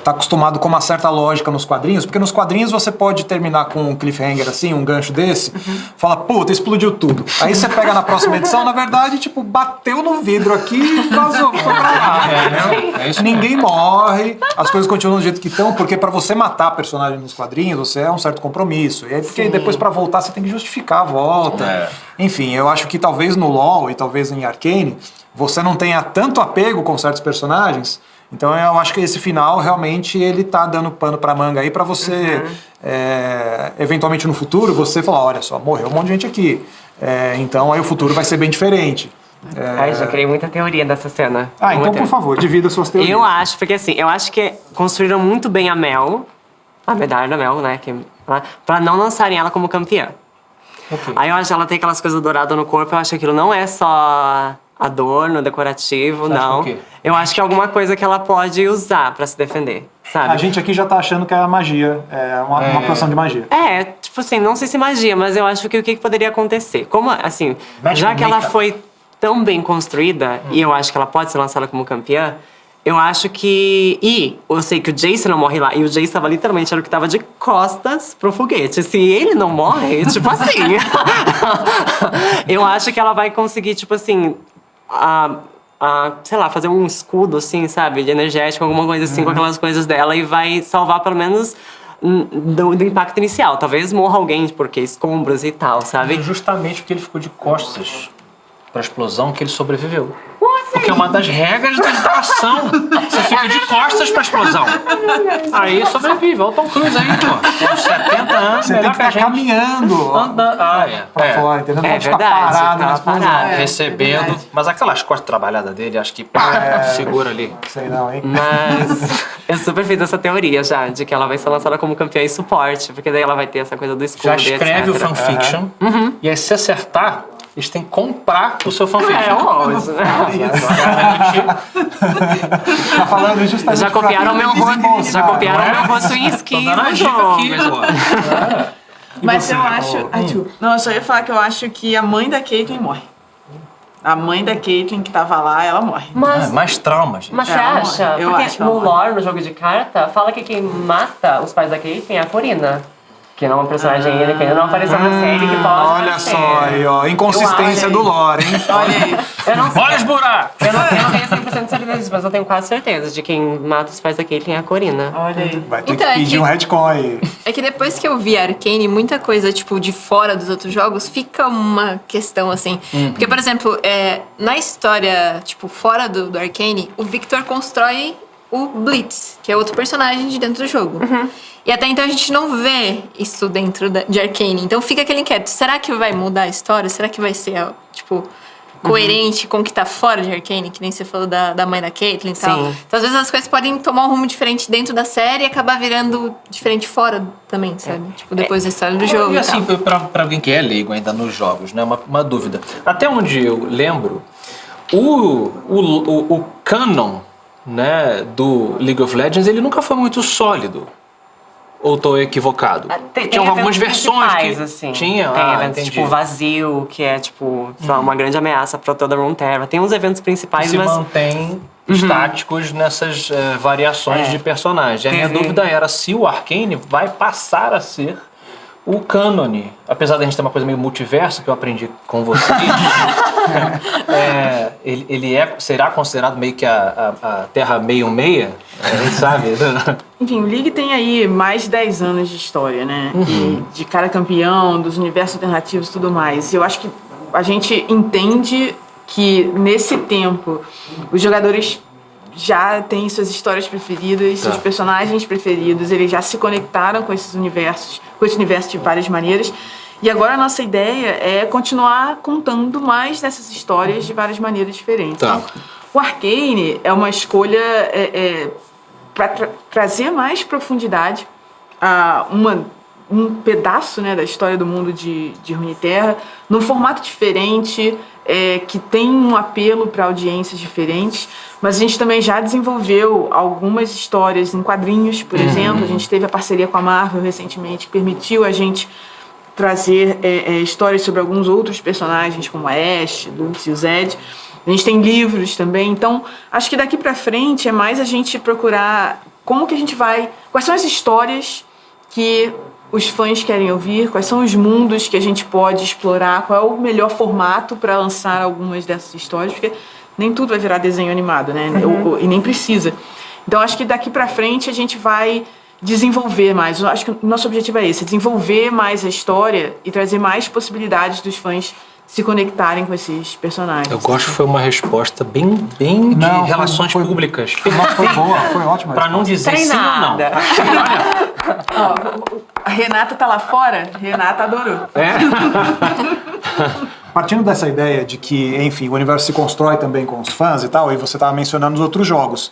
tá acostumado com uma certa lógica nos quadrinhos, porque nos quadrinhos você pode terminar com um cliffhanger assim, um gancho desse, fala, puta, explodiu tudo. Aí você pega na próxima edição, na verdade, tipo, bateu no vidro aqui e vazou, foi pra lá. Ninguém morre, as coisas continuam do jeito que estão, porque pra você matar a personagem nos quadrinhos, você é um certo compromisso. E aí, porque depois pra voltar você tem que justificar a volta. volta. Enfim, eu acho que talvez no LoL e talvez em Arcane, você não tenha tanto apego com certos personagens. Então eu acho que esse final realmente ele tá dando pano pra manga aí pra você, eventualmente no futuro, você falar, olha só, morreu um monte de gente aqui. Então aí o futuro vai ser bem diferente. Ai, já criei muita teoria dessa cena. Então por favor, divida suas teorias. Eu acho, porque assim, eu acho que construíram muito bem a Mel, a medalha da Mel, né? Pra não lançarem ela como campeã. Ok. Aí eu acho que ela tem aquelas coisas douradas no corpo, eu acho que aquilo não é só adorno, decorativo, Você acha não. o quê? Eu acho que é alguma coisa que ela pode usar pra se defender, sabe? A gente aqui já tá achando que é magia, uma poção de magia. Tipo assim, não sei se magia, mas eu acho que o que poderia acontecer? Como, assim, Magic já que ela Maker. foi tão bem construída, e eu acho que ela pode ser lançada como campeã, eu acho que... E eu sei que o Jace não morre lá, e o Jace tava literalmente, era o que tava de costas pro foguete. Se ele não morre, tipo assim... eu acho que ela vai conseguir, tipo assim... sei lá, fazer um escudo, assim, sabe? De energético, alguma coisa assim, com aquelas coisas dela. E vai salvar, pelo menos, do impacto inicial. Talvez morra alguém, porque escombros e tal, sabe? Justamente porque ele ficou de costas pra explosão que ele sobreviveu. Porque é uma das regras da ação. Você fica de costas pra explosão. Aí sobrevive. Olha o Tom Cruise aí, pô. Com 70 anos, Você tem melhor que que a estar gente. caminhando Pra fora, entendeu? Não É pode ficar verdade, parado na tava explosão. parado. Recebendo. verdade. Mas aquelas costas trabalhadas dele, acho que segura ali. Sei não, hein? Mas eu super fiz essa teoria já, de que ela vai ser lançada como campeã e suporte. Porque daí ela vai ter essa coisa do escudo Já e escreve o etc. fanfiction. E aí, se acertar, eles têm que comprar o seu É, fanfiction. lógico. Tá falando justamente Já copiaram meu rosto, desembolsar, já copiaram não é? meu rosto em Tô skin dando a no dica jogo. aqui, pô. Mas você? eu acho. Não, eu só ia falar que eu acho que a mãe da Caitlyn morre. A mãe da Caitlyn que tava lá, ela morre. Mas, Mais trauma, gente. mas você Ela acha? morre. Eu Porque acho que ela no morre. lore, no jogo de carta, fala que quem mata os pais da Caitlyn é a Corina. Que não é uma personagem ainda, que ainda não apareceu na série, que pode Olha aparecer. só aí, ó. Inconsistência Eu do acho. lore, hein? Olha aí. Eu não sei. Olha os buracos! Eu não tenho 100% de certeza disso, mas eu tenho quase certeza de quem mata os pais da Caitlyn é a Corina. Olha aí. Vai ter Então, que é pedir que- um retcon aí. É que depois que eu vi Arcane, muita coisa, tipo, de fora dos outros jogos, fica uma questão, assim. Porque, por exemplo, na história, tipo, fora do Arcane, o Victor constrói o Blitz, que é outro personagem de dentro do jogo. E até então a gente não vê isso dentro de Arcane. Então fica aquele inquérito. Será que vai mudar a história? Será que vai ser, tipo, coerente com o que tá fora de Arcane? Que nem você falou da mãe da Caitlyn e tal. Sim. Então às vezes as coisas podem tomar um rumo diferente dentro da série e acabar virando diferente fora também, sabe? Tipo, depois da história do jogo E e assim, tal. pra alguém que é leigo ainda nos jogos, né? Uma dúvida. Até onde eu lembro, o canon, né, do League of Legends, ele nunca foi muito sólido. Ou tô equivocado? Tinham algumas eventos versões que principais, assim. tinha. Tem eventos entendi. tipo Vazio, que é tipo sei lá, uma grande ameaça pra toda a Runeterra. Tem uns eventos Que principais, se mas mantém estáticos nessas variações de personagem. A minha Teve- dúvida era se o Arcane vai passar a ser o cânone. Apesar da gente ter uma coisa meio multiverso, que eu aprendi com vocês, ele será considerado meio que a Terra meio meia, sabe? Enfim, o League tem aí mais de 10 anos de história, né? E de cada campeão, dos universos alternativos e tudo mais. E eu acho que a gente entende que nesse tempo os jogadores já têm suas histórias preferidas, seus personagens preferidos, eles já se conectaram com esses universos, com esse universo de várias maneiras. E agora a nossa ideia é continuar contando mais dessas histórias de várias maneiras diferentes. Tá. Então, o Arcane é uma escolha para trazer mais profundidade a um pedaço, né, da história do mundo de Runeterra, num formato diferente, que tem um apelo para audiências diferentes, mas a gente também já desenvolveu algumas histórias em quadrinhos, por exemplo. A gente teve a parceria com a Marvel recentemente, que permitiu a gente trazer histórias sobre alguns outros personagens, como a Ashe, Lux e o Zed. A gente tem livros também, então acho que daqui para frente é mais a gente procurar como que a gente vai, quais são as histórias que os fãs querem ouvir, quais são os mundos que a gente pode explorar, qual é o melhor formato para lançar algumas dessas histórias, porque nem tudo vai virar desenho animado, né? E nem precisa. Então acho que daqui para frente a gente vai desenvolver mais. Eu acho que o nosso objetivo é esse, desenvolver mais a história e trazer mais possibilidades dos fãs se conectarem com esses personagens. Eu gosto que foi uma resposta bem de relações públicas. Não, foi boa, foi ótima. Pra não dizer sim ou não. Ó, a Renata tá lá fora, Renata adorou. Partindo dessa ideia de que, enfim, o universo se constrói também com os fãs e tal, e você estava mencionando os outros jogos.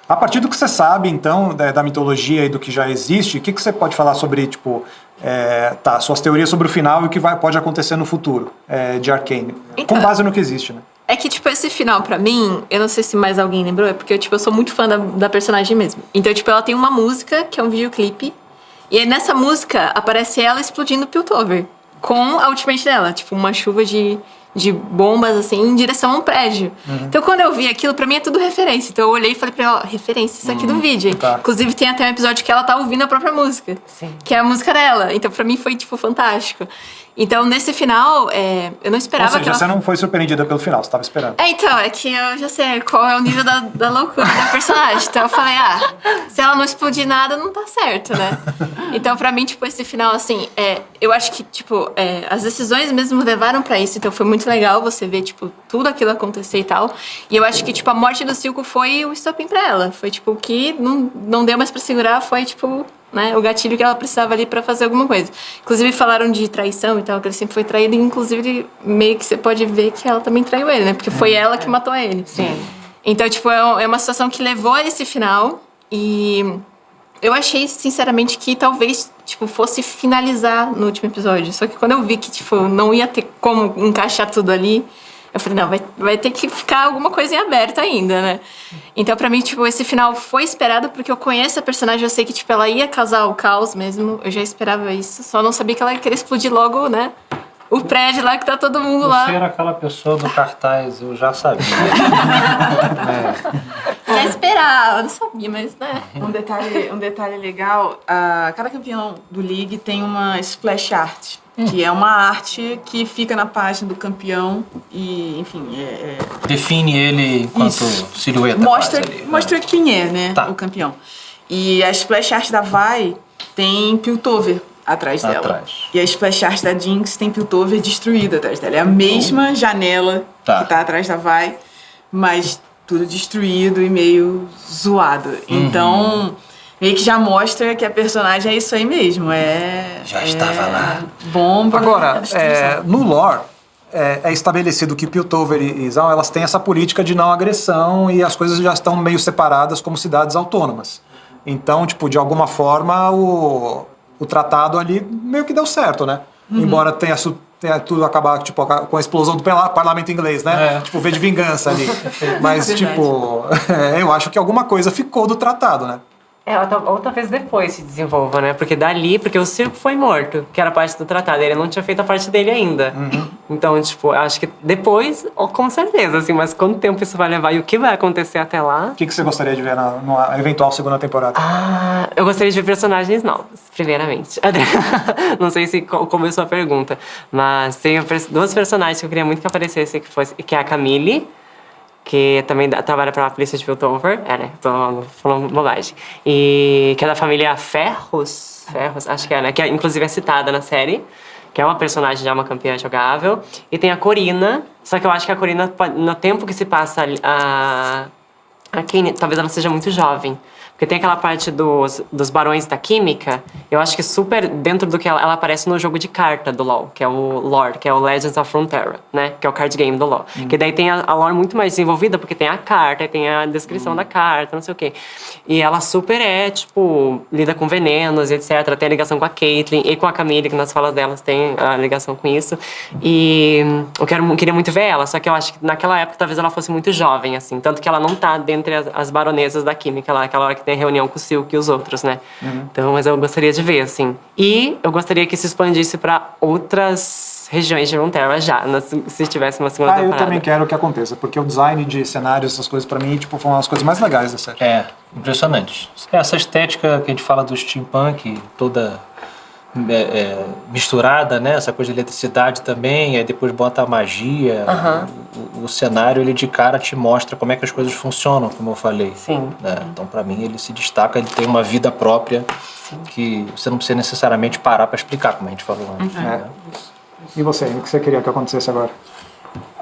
A partir do que você sabe, então, da mitologia e do que já existe, o que você pode falar sobre, tipo, suas teorias sobre o final e o que pode acontecer no futuro de Arcane? Então, com base no que existe, né? É que, tipo, esse final, pra mim, eu não sei se mais alguém lembrou, é porque, tipo, eu sou muito fã da personagem mesmo. Então, tipo, ela tem uma música, que é um videoclipe, e aí nessa música aparece ela explodindo Piltover, com a ultimate dela, tipo, uma chuva de bombas, assim, em direção a um prédio. Então, quando eu vi aquilo, pra mim é tudo referência. Então, eu olhei e falei pra ela, referência, isso aqui do vídeo. Tá. Inclusive, tem até um episódio que ela tá ouvindo a própria música. Sim. Que é a música dela. Então, pra mim, foi, tipo, fantástico. Então, nesse final, eu não esperava Ou seja, que você não foi surpreendida pelo final, você estava esperando. Então, é que eu já sei qual é o nível da loucura da personagem. Então eu falei, se ela não explodir nada, não tá certo, né? Então, pra mim, tipo, esse final, assim, eu acho que, tipo, as decisões mesmo levaram pra isso. Então foi muito legal você ver, tipo, tudo aquilo acontecer e tal. E eu acho que, tipo, a morte do Silco foi o estopim pra ela. Foi, tipo, o que não deu mais pra segurar, foi, tipo, né, o gatilho que ela precisava ali pra fazer alguma coisa. Inclusive falaram de traição e tal, que ele sempre foi traído, e inclusive meio que você pode ver que ela também traiu ele, né? Porque foi ela que matou ele. Sim. Então, tipo, é uma situação que levou a esse final, e eu achei, sinceramente, que talvez, tipo, fosse finalizar no último episódio. Só que quando eu vi que, tipo, não ia ter como encaixar tudo ali, eu falei, não, vai ter que ficar alguma coisa em aberto ainda, né? Então, pra mim, tipo, esse final foi esperado porque eu conheço a personagem, eu sei que, tipo, ela ia causar o caos mesmo, eu já esperava isso, só não sabia que ela ia querer explodir logo, né? O prédio lá que tá todo mundo lá. Você era aquela pessoa do cartaz, eu já sabia. Já esperava, não sabia, mas, né? Um detalhe legal, cada campeão do League tem uma splash art, que é uma arte que fica na página do campeão e, enfim, Define ele enquanto Isso. silhueta. Mostra quem é, né, Tá. o campeão. E a splash art da Vi tem Piltover atrás dela. Atrás. E a splash art da Jinx tem Piltover destruída atrás dela. É a mesma janela Tá. que tá atrás da Vi, mas tudo destruído e meio zoado. Então, meio que já mostra que a personagem é isso aí mesmo. Já estava lá. Bomba. Agora, destruição. no lore, é estabelecido que Piltover e Zaun, elas têm essa política de não agressão e as coisas já estão meio separadas como cidades autônomas. Então, tipo, de alguma forma, o tratado ali meio que deu certo, né? Embora tenha tudo acabar, tipo, com a explosão do parlamento inglês, né? Tipo, V de vingança ali. Mas, tipo, eu acho que alguma coisa ficou do tratado, né? Ou talvez depois se desenvolva, né? Porque o circo foi morto, que era parte do tratado. Ele não tinha feito a parte dele ainda. Então, tipo, acho que depois, com certeza, assim, mas quanto tempo isso vai levar e o que vai acontecer até lá? O que você gostaria de ver numa eventual segunda temporada? Eu gostaria de ver personagens novos, primeiramente. Não sei se começou a pergunta, mas tem duas personagens que eu queria muito que aparecessem, que é a Camille, que também trabalha pra polícia de Piltover. Né? Tô falando bobagem. E que é da família Ferros, acho que é, né? Que inclusive é citada na série. Que é uma personagem já, uma campeã jogável. E tem a Corina, só que eu acho que a Corina, no tempo que se passa a Kane, talvez ela seja muito jovem. Porque tem aquela parte dos barões da química, eu acho que super dentro do que ela aparece no jogo de carta do LoL, que é o lore, que é o Legends of Runeterra, né? Que é o card game do LoL. Que daí tem a lore muito mais desenvolvida, porque tem a carta, tem a descrição da carta, não sei o quê. E ela super tipo, lida com venenos, etc. Tem a ligação com a Caitlyn e com a Camille, que nas falas delas tem a ligação com isso. E eu queria muito ver ela, só que eu acho que naquela época talvez ela fosse muito jovem, assim. Tanto que ela não tá dentre as baronesas da química lá, aquela hora que tem reunião com o Silk e os outros, né? Então, mas eu gostaria de ver, assim. E eu gostaria que se expandisse para outras regiões de Runeterra já, se tivesse uma segunda temporada. Eu também quero que aconteça, porque o design de cenários, essas coisas, pra mim, tipo, foram as coisas mais legais da série. Impressionante. Essa estética que a gente fala do steampunk, toda misturada, né? Essa coisa de eletricidade também, aí depois bota a magia. O cenário, ele de cara te mostra como é que as coisas funcionam, como eu falei. Sim. Né? Então, para mim, ele se destaca, ele tem uma vida própria que você não precisa necessariamente parar para explicar, como a gente falou antes. Né? E você, o que você queria que acontecesse agora?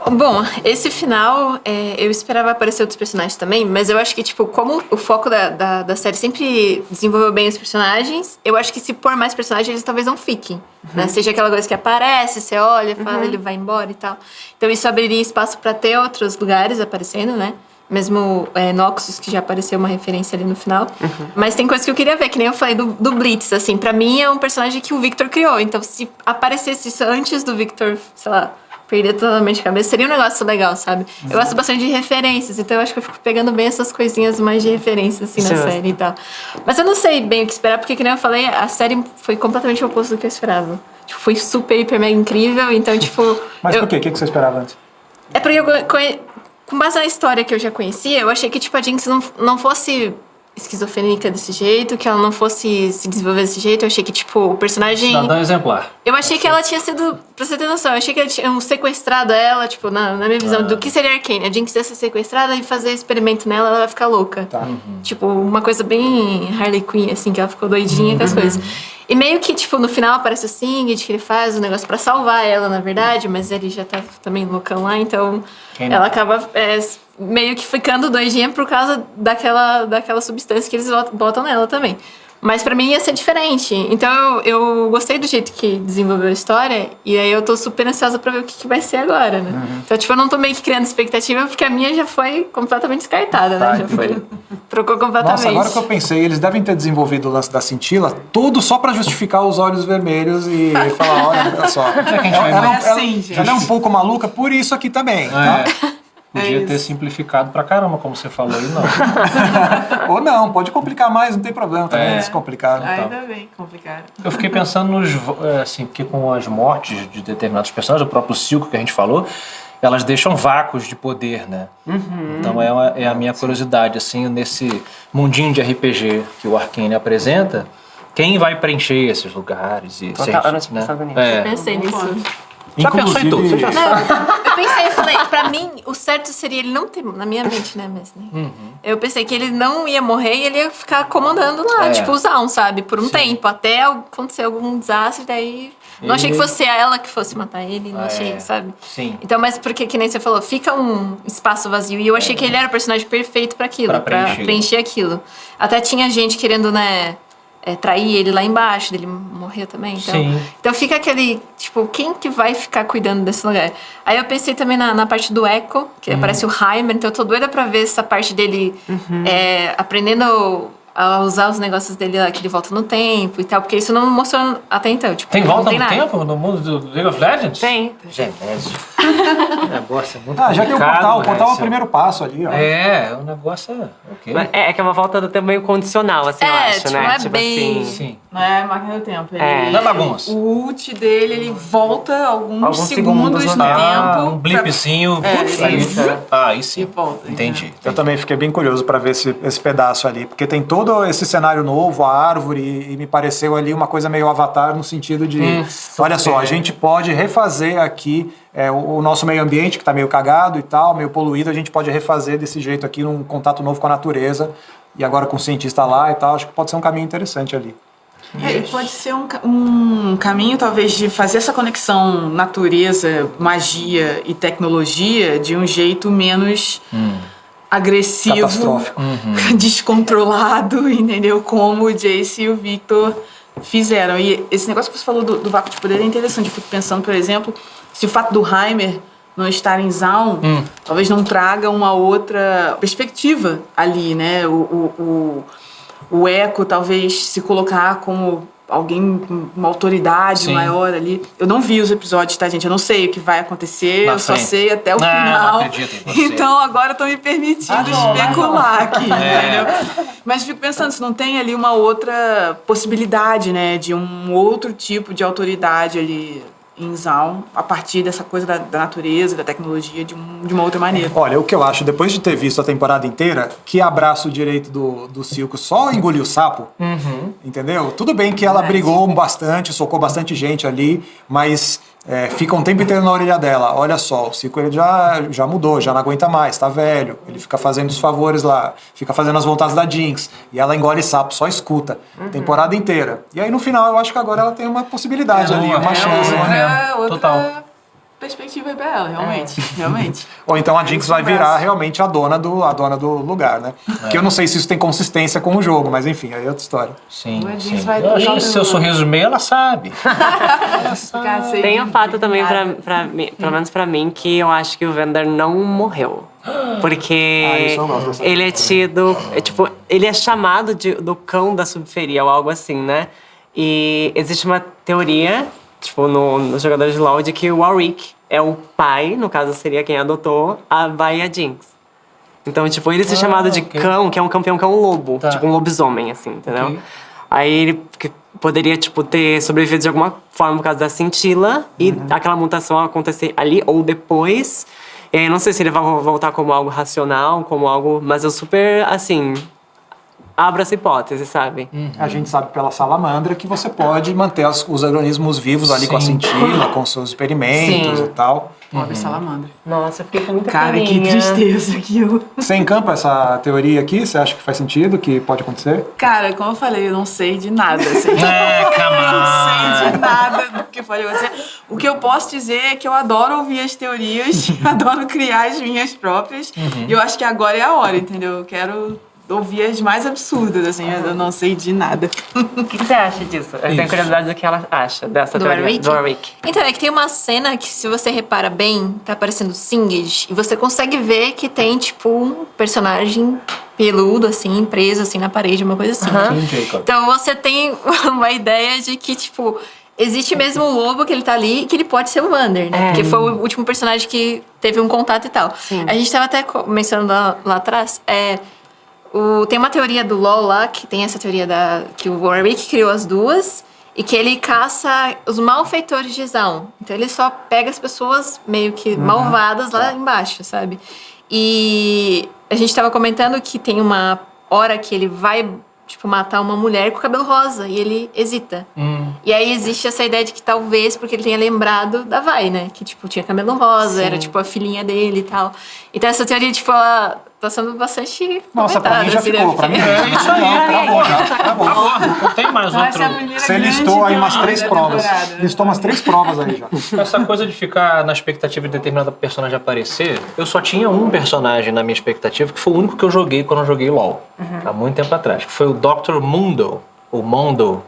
Bom, esse final, eu esperava aparecer outros personagens também, mas eu acho que, tipo, como o foco da série sempre desenvolveu bem os personagens, eu acho que se pôr mais personagens, eles talvez não fiquem, né? Seja aquela coisa que aparece, você olha, fala, ele vai embora e tal. Então isso abriria espaço pra ter outros lugares aparecendo, né? Mesmo Noxus, que já apareceu uma referência ali no final. Mas tem coisas que eu queria ver, que nem eu falei do Blitz, assim. Pra mim, é um personagem que o Victor criou. Então, se aparecesse isso antes do Victor, sei lá, perder totalmente a cabeça, seria um negócio legal, sabe? Eu gosto bastante de referências, então eu acho que eu fico pegando bem essas coisinhas mais de referência, assim, na série e tal. Mas eu não sei bem o que esperar, porque, que nem eu falei, a série foi completamente o oposto do que eu esperava. Tipo, foi super, hiper, mega incrível, então, tipo... Mas por quê? O que você esperava antes? É porque com base na história que eu já conhecia, eu achei que, tipo, a Jinx não fosse esquizofrênica desse jeito, que ela não fosse se desenvolver desse jeito. Eu achei que, tipo, o personagem... Cidadão exemplar. Eu achei que ela tinha sido... Pra você ter noção, eu achei que eles tinham sequestrado ela, tipo, na minha visão, do que seria Arcane. A Jinx ia ser sequestrada e fazer experimento nela, ela vai ficar louca. Tipo, uma coisa bem Harley Quinn, assim, que ela ficou doidinha com as coisas. E meio que, tipo, no final aparece o Singed, que ele faz o negócio pra salvar ela, na verdade, mas ele já tá também loucão lá, então ela acaba meio que ficando doidinha por causa daquela substância que eles botam nela também. Mas pra mim ia ser diferente. Então eu gostei do jeito que desenvolveu a história. E aí eu tô super ansiosa pra ver o que vai ser agora, né? Então, tipo, eu não tô meio que criando expectativa, porque a minha já foi completamente descartada, né? Já foi... Trocou completamente. Nossa, agora que eu pensei, eles devem ter desenvolvido o lance da cintila tudo só pra justificar os olhos vermelhos e falar, olha só. Ela é um pouco maluca, por isso aqui também, tá? Podia ter simplificado pra caramba, como você falou, e não. Ou não, pode complicar mais, não tem problema também, eles complicaram. Ainda bem, complicado. Eu fiquei pensando assim, porque com as mortes de determinados personagens, o próprio Silco que a gente falou, elas deixam vácuos de poder, né? Então é a minha curiosidade, assim, nesse mundinho de RPG que o Arcane apresenta, quem vai preencher esses lugares? E Total, eu não tinha pensado nisso. Eu pensei nisso. Já pensou em tudo? Você já sabe. Eu pensei, eu falei, pra mim, o certo seria ele não ter, na minha mente, né, mesmo. Eu pensei que ele não ia morrer e ele ia ficar comandando lá, tipo, os Zaun, sabe? Por um tempo, até acontecer algum desastre, daí... Não achei que fosse ela que fosse matar ele, não achei, sabe? Sim. Então, mas porque, que nem você falou, fica um espaço vazio. E eu achei que ele era o personagem perfeito pra aquilo, pra preencher aquilo. Até tinha gente querendo, né... trair ele lá embaixo, dele morrer também. Então fica aquele, tipo, quem que vai ficar cuidando desse lugar? Aí eu pensei também na parte do Echo, que aparece o Heimer, então eu tô doida pra ver essa parte dele aprendendo a usar os negócios dele lá, que ele volta no tempo e tal, porque isso não mostrou até então. Tipo, tem volta no nada. tempo no mundo do League of Legends? Tem. Genésio. O negócio é muito complicado. Já tem o portal é o primeiro passo ali, ó. O negócio é ok. É que é uma volta do tempo meio condicional, assim, eu acho, tipo, né? não é tipo bem... assim. Sim. Não é máquina do tempo. Não é bagunça. O ult dele, ele volta alguns segundos no tempo. tempo. Um blipzinho. Aí sim. E volta. Entendi. Eu também fiquei bem curioso para ver esse pedaço ali, porque tem todo esse cenário novo, a árvore, e me pareceu ali uma coisa meio Avatar no sentido de, olha só, a gente pode refazer aqui o nosso meio ambiente, que está meio cagado e tal, meio poluído, a gente pode refazer desse jeito aqui, num contato novo com a natureza, e agora com o cientista lá e tal, acho que pode ser um caminho interessante ali. E pode ser um caminho, talvez, de fazer essa conexão natureza, magia e tecnologia de um jeito menos agressivo, catastrófico, descontrolado, entendeu? Como o Jace e o Victor fizeram. E esse negócio que você falou do vácuo de poder é interessante. Eu fico pensando, por exemplo, se o fato do Heimer não estar em Zaun, talvez não traga uma outra perspectiva ali, né? O Echo talvez se colocar como alguém com uma autoridade maior ali. Eu não vi os episódios, tá, gente? Eu não sei o que vai acontecer, eu só sei até o final. Não acredito em você. Então agora eu tô me permitindo especular aqui, entendeu? Mas fico pensando, se não tem ali uma outra possibilidade, né? De um outro tipo de autoridade ali em Zaun a partir dessa coisa da natureza, da tecnologia, de uma outra maneira. Olha, o que eu acho, depois de ter visto a temporada inteira, que abraço direito do Silco só engoliu o sapo, entendeu? Tudo bem que ela brigou bastante, socou bastante gente ali, mas fica um tempo inteiro na orelha dela. Olha só, o Silco ele já mudou, já não aguenta mais, tá velho. Ele fica fazendo os favores lá, fica fazendo as vontades da Jinx. E ela engole sapo, só escuta. Temporada inteira. E aí no final eu acho que agora ela tem uma possibilidade ali, uma chance. Outra perspectiva pra ela, realmente. Ou então a Jinx vai virar realmente a dona do lugar, né? Que eu não sei se isso tem consistência com o jogo, mas enfim, aí é outra história. Sim, A Jinx sim. vai Eu acho ter- que seu sorriso meio, ela sabe. Tem o fato também, pelo menos pra mim, que eu acho que o Vander não morreu. Porque isso eu gosto dessa ele é tido... ele é chamado do cão da subferia ou algo assim, né? E existe uma teoria, nos jogadores de LoL, de que o Warwick é o pai, no caso seria quem adotou, a Vi e a Jinx. Então, ele ser chamado de cão, que é um campeão, que é um lobo. Tá. Um lobisomem, assim, entendeu? Ok. Aí ele poderia, ter sobrevivido de alguma forma por causa da cintila e aquela mutação acontecer ali ou depois. E aí, eu não sei se ele vai voltar como algo racional, como algo... Mas eu super, assim... Abro essa hipótese, sabe? A gente sabe pela salamandra que você pode manter os organismos vivos ali com a Sim. cintila, com seus experimentos Sim. e tal. Pobre salamandra. Nossa, eu fiquei com muita Cara, que peninha. tristeza aquilo. Você encampa essa teoria aqui? Você acha que faz sentido, que pode acontecer? Cara, como eu falei, eu não sei de nada. Assim. Come Eu não sei on. de nada do que pode acontecer. O que eu posso dizer é que eu adoro ouvir as teorias, adoro criar as minhas próprias. E eu acho que agora é a hora, entendeu? Eu quero ouvir as mais absurdas, assim, mas eu não sei de nada. O que você acha disso? Eu tenho curiosidade do que ela acha dessa Do teoria. Warwick? Do Warwick. Então, é que tem uma cena que, se você repara bem, tá aparecendo Singed, e você consegue ver que tem, um personagem peludo, assim, preso, assim, na parede, uma coisa assim. Sim, Jacob. Então, você tem uma ideia de que, existe mesmo o lobo que ele tá ali e que ele pode ser o Vander, né? Porque foi o último personagem que teve um contato e tal. Sim. A gente tava até mencionando lá atrás, tem uma teoria do LoL lá, que tem essa teoria que o Warwick criou as duas, e que ele caça os malfeitores de Zaun. Então ele só pega as pessoas meio que malvadas lá embaixo, sabe? E a gente tava comentando que tem uma hora que ele vai, matar uma mulher com cabelo rosa, e ele hesita. E aí existe essa ideia de que talvez porque ele tenha lembrado da Vi, né? Que, tinha cabelo rosa, era, a filhinha dele e tal. Então essa teoria, ela tá sendo bastante Nossa, pra mim já comentada, ficou. né? Pra mim É isso aí. Travou já. Travou. Não tem mais outro. Você listou aí umas 3 provas. Listou umas 3 provas aí já. Essa coisa de ficar na expectativa de determinado personagem aparecer, eu só tinha um personagem na minha expectativa, que foi o único que eu joguei quando eu joguei LoL, há muito tempo atrás, que foi o Dr. Mundo, ou Mondo.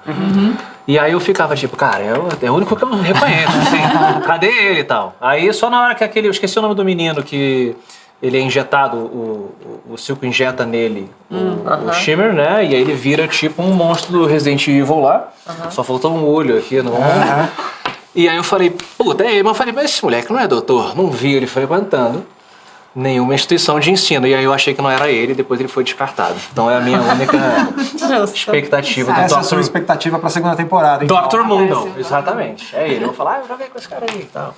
E aí eu ficava cara, é o único que eu reconheço, assim, cadê ele e tal? Aí só na hora que eu esqueci o nome do menino, que ele é injetado, o Silco injeta nele o Shimmer, né? E aí ele vira um monstro do Resident Evil lá. Só faltou um olho aqui no ombro. E aí eu falei, puta, mas eu falei, mas esse moleque não é doutor? Não vi ele frequentando nenhuma instituição de ensino. E aí eu achei que não era ele, depois ele foi descartado. Então é a minha única expectativa do Essa é a sua Dr. expectativa pra segunda temporada, então. Dr. Mundo, exatamente. É ele. Eu vou falar, eu joguei com esse cara aí e tal.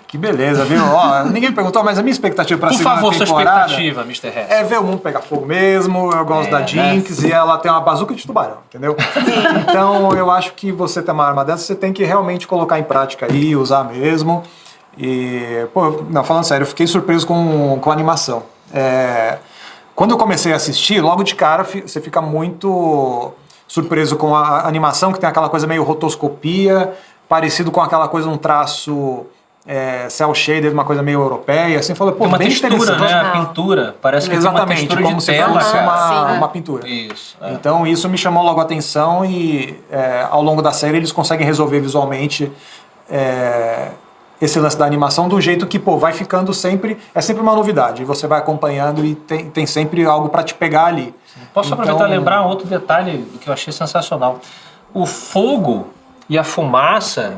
Que beleza, viu? Ó, ninguém me perguntou, mas a minha expectativa pra Por segunda favor, sua temporada expectativa, Mr. Hess. é ver o mundo pegar fogo mesmo. Eu gosto da Jinx e ela tem uma bazuca de tubarão, entendeu? Então eu acho que você ter uma arma dessa, você tem que realmente colocar em prática aí, usar mesmo. E, não, falando sério, eu fiquei surpreso com a animação. Quando eu comecei a assistir, logo de cara você fica muito surpreso com a animação, que tem aquela coisa meio rotoscopia, parecido com aquela coisa, um traço cel shaded, uma coisa meio europeia, assim, falou, Tem uma bem textura, interessante. né? A pintura. Parece que Exatamente, tem uma como textura se de tela, fosse cara. uma pintura. Isso. Então isso me chamou logo a atenção e ao longo da série eles conseguem resolver visualmente esse lance da animação do jeito que, vai ficando sempre, é sempre uma novidade, e você vai acompanhando e tem sempre algo para te pegar ali. Posso aproveitar e lembrar outro detalhe que eu achei sensacional. O fogo e a fumaça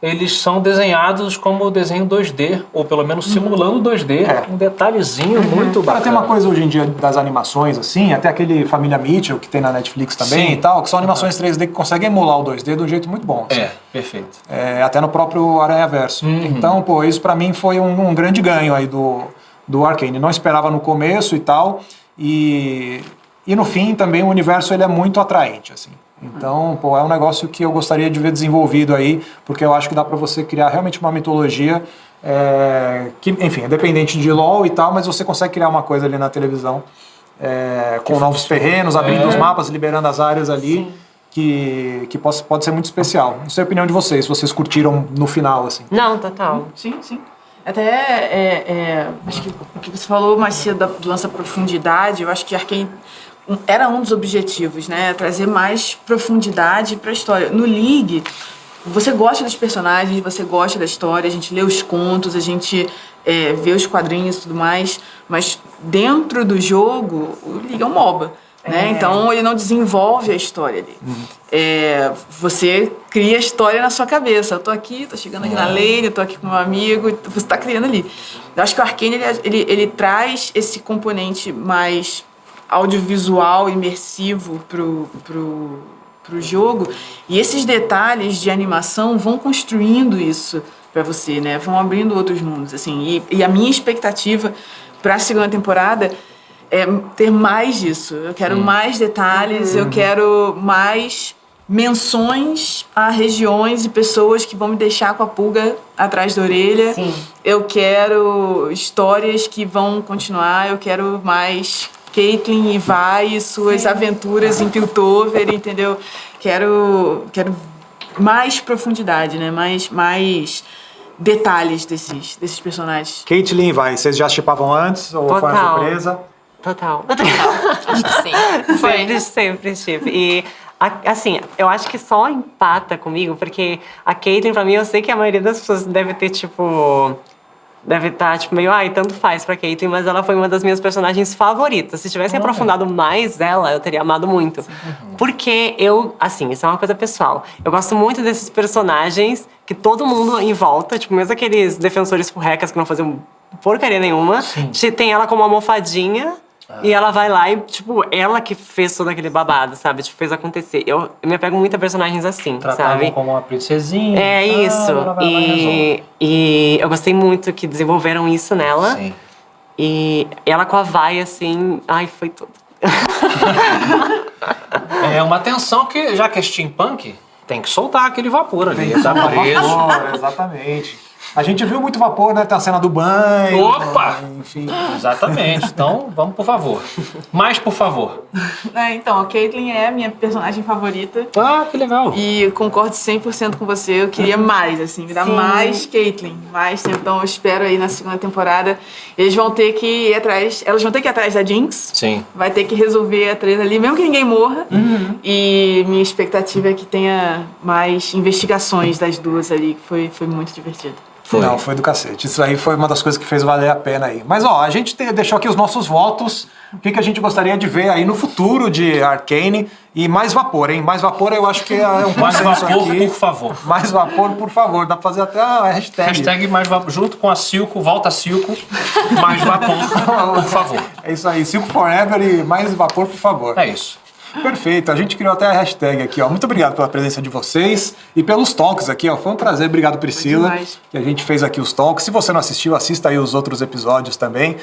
eles são desenhados como desenho 2D, ou pelo menos simulando 2D, um detalhezinho muito bacana. Tem uma coisa hoje em dia das animações, assim, até aquele Família Mitchell, que tem na Netflix também e tal, que são animações 3D que conseguem emular o 2D de um jeito muito bom. Assim. Perfeito. Até no próprio Aranhaverso. Então, pô, isso pra mim foi um grande ganho aí do Arcane. Não esperava no começo e tal, e no fim também o universo ele é muito atraente, assim. Então, pô, é um negócio que eu gostaria de ver desenvolvido aí, porque eu acho que dá pra você criar realmente uma mitologia que, enfim, é dependente de LoL e tal, mas você consegue criar uma coisa ali na televisão com novos terrenos, abrindo os mapas, liberando as áreas ali, que pode ser muito especial. Não sei a opinião de vocês, se vocês curtiram no final, assim. Não, total. Sim. Até, acho que o que você falou mais cedo do lance da profundidade, eu acho que Arcane era um dos objetivos, né? Trazer mais profundidade para a história. No League, você gosta dos personagens, você gosta da história, a gente lê os contos, a gente vê os quadrinhos e tudo mais, mas dentro do jogo, o League é um MOBA. Né? Então ele não desenvolve a história ali. Você cria a história na sua cabeça. Eu tô aqui, tô chegando aqui na lane, eu tô aqui com meu amigo, você tá criando ali. Eu acho que o Arcane ele traz esse componente mais audiovisual, imersivo pro jogo, e esses detalhes de animação vão construindo isso para você, né? Vão abrindo outros mundos, assim. E a minha expectativa para a segunda temporada é ter mais disso. Eu quero mais detalhes, eu quero mais menções a regiões e pessoas que vão me deixar com a pulga atrás da orelha. Sim. Eu quero histórias que vão continuar, eu quero mais Caitlyn e Vi e suas aventuras em Piltover, entendeu? Quero mais profundidade, né? Mais detalhes desses personagens. Caitlyn e Vi, vocês já shippavam antes ou foi uma surpresa? Total. Acho que sim. Sempre chip. E, assim, eu acho que só empata comigo, porque a Caitlyn, pra mim, eu sei que a maioria das pessoas deve ter, deve estar, meio, tanto faz pra Caitlyn, mas ela foi uma das minhas personagens favoritas. Se tivessem aprofundado mais ela, eu teria amado muito. Porque assim, isso é uma coisa pessoal. Eu gosto muito desses personagens que todo mundo em volta, mesmo aqueles defensores furrecas que não faziam porcaria nenhuma, tem ela como almofadinha. E ela vai lá e, ela que fez todo aquele babado, sabe? Fez acontecer. Eu me apego muito a personagens assim, Tratavam sabe? como uma princesinha. É isso. E eu gostei muito que desenvolveram isso nela. Sim. E ela com a vai, assim... Ai, foi tudo. É uma tensão que, já que é steampunk, tem que soltar aquele vapor ali. Tá preso. Exatamente. A gente viu muito vapor, né? Tem a cena do banho. Opa! Enfim. Exatamente. Então, vamos por favor. Mais por favor. Então, a Caitlyn é a minha personagem favorita. Ah, que legal. E concordo 100% com você. Eu queria mais, assim, me dá mais Caitlyn. Então, eu espero aí na segunda temporada. Eles vão ter que ir atrás... Elas vão ter que ir atrás da Jinx. Sim. Vai ter que resolver a treta ali, mesmo que ninguém morra. E minha expectativa é que tenha mais investigações das duas ali, que foi muito divertido. Não, foi do cacete. Isso aí foi uma das coisas que fez valer a pena aí. Mas, a gente deixou aqui os nossos votos. O que a gente gostaria de ver aí no futuro de Arcane. E mais vapor, hein? Mais vapor eu acho que é um Mais consenso vapor, aqui. por favor. Mais vapor, por favor. Dá pra fazer até a hashtag. Hashtag mais vapor. Junto com a Silco, volta Silco. Mais vapor, por favor. É isso aí. Silco Forever e mais vapor, por favor. É isso. Perfeito, a gente criou até a hashtag aqui, ó. Muito obrigado pela presença de vocês e pelos talks aqui, ó. Foi um prazer, obrigado Priscila, que a gente fez aqui os talks. Se você não assistiu, assista aí os outros episódios também,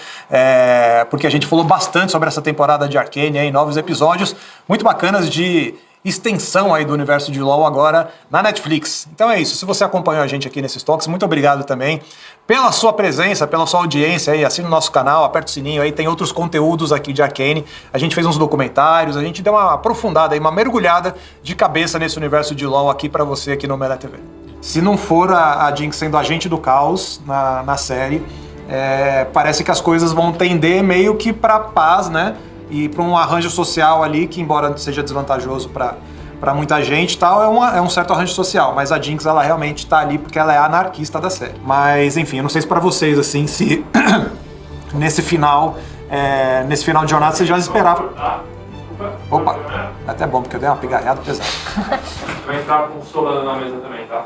porque a gente falou bastante sobre essa temporada de Arcane aí, novos episódios muito bacanas de extensão aí do universo de LoL agora na Netflix. Então é isso, se você acompanhou a gente aqui nesses talks, muito obrigado também pela sua presença, pela sua audiência aí, assina o nosso canal, aperta o sininho aí, tem outros conteúdos aqui de Arcane, a gente fez uns documentários, a gente deu uma aprofundada aí, uma mergulhada de cabeça nesse universo de LoL aqui pra você aqui no Melé TV. Se não for a Jinx sendo agente do caos na série, parece que as coisas vão tender meio que pra paz, né? E para um arranjo social ali, que embora seja desvantajoso para muita gente e tal, é um certo arranjo social. Mas a Jinx, ela realmente tá ali porque ela é a anarquista da série. Mas, enfim, eu não sei se para vocês, assim, se nesse final de jornada vocês já esperavam. Opa, é até bom, porque eu dei uma pigarreada pesada. Vai entrar com o Solano na mesa também, tá?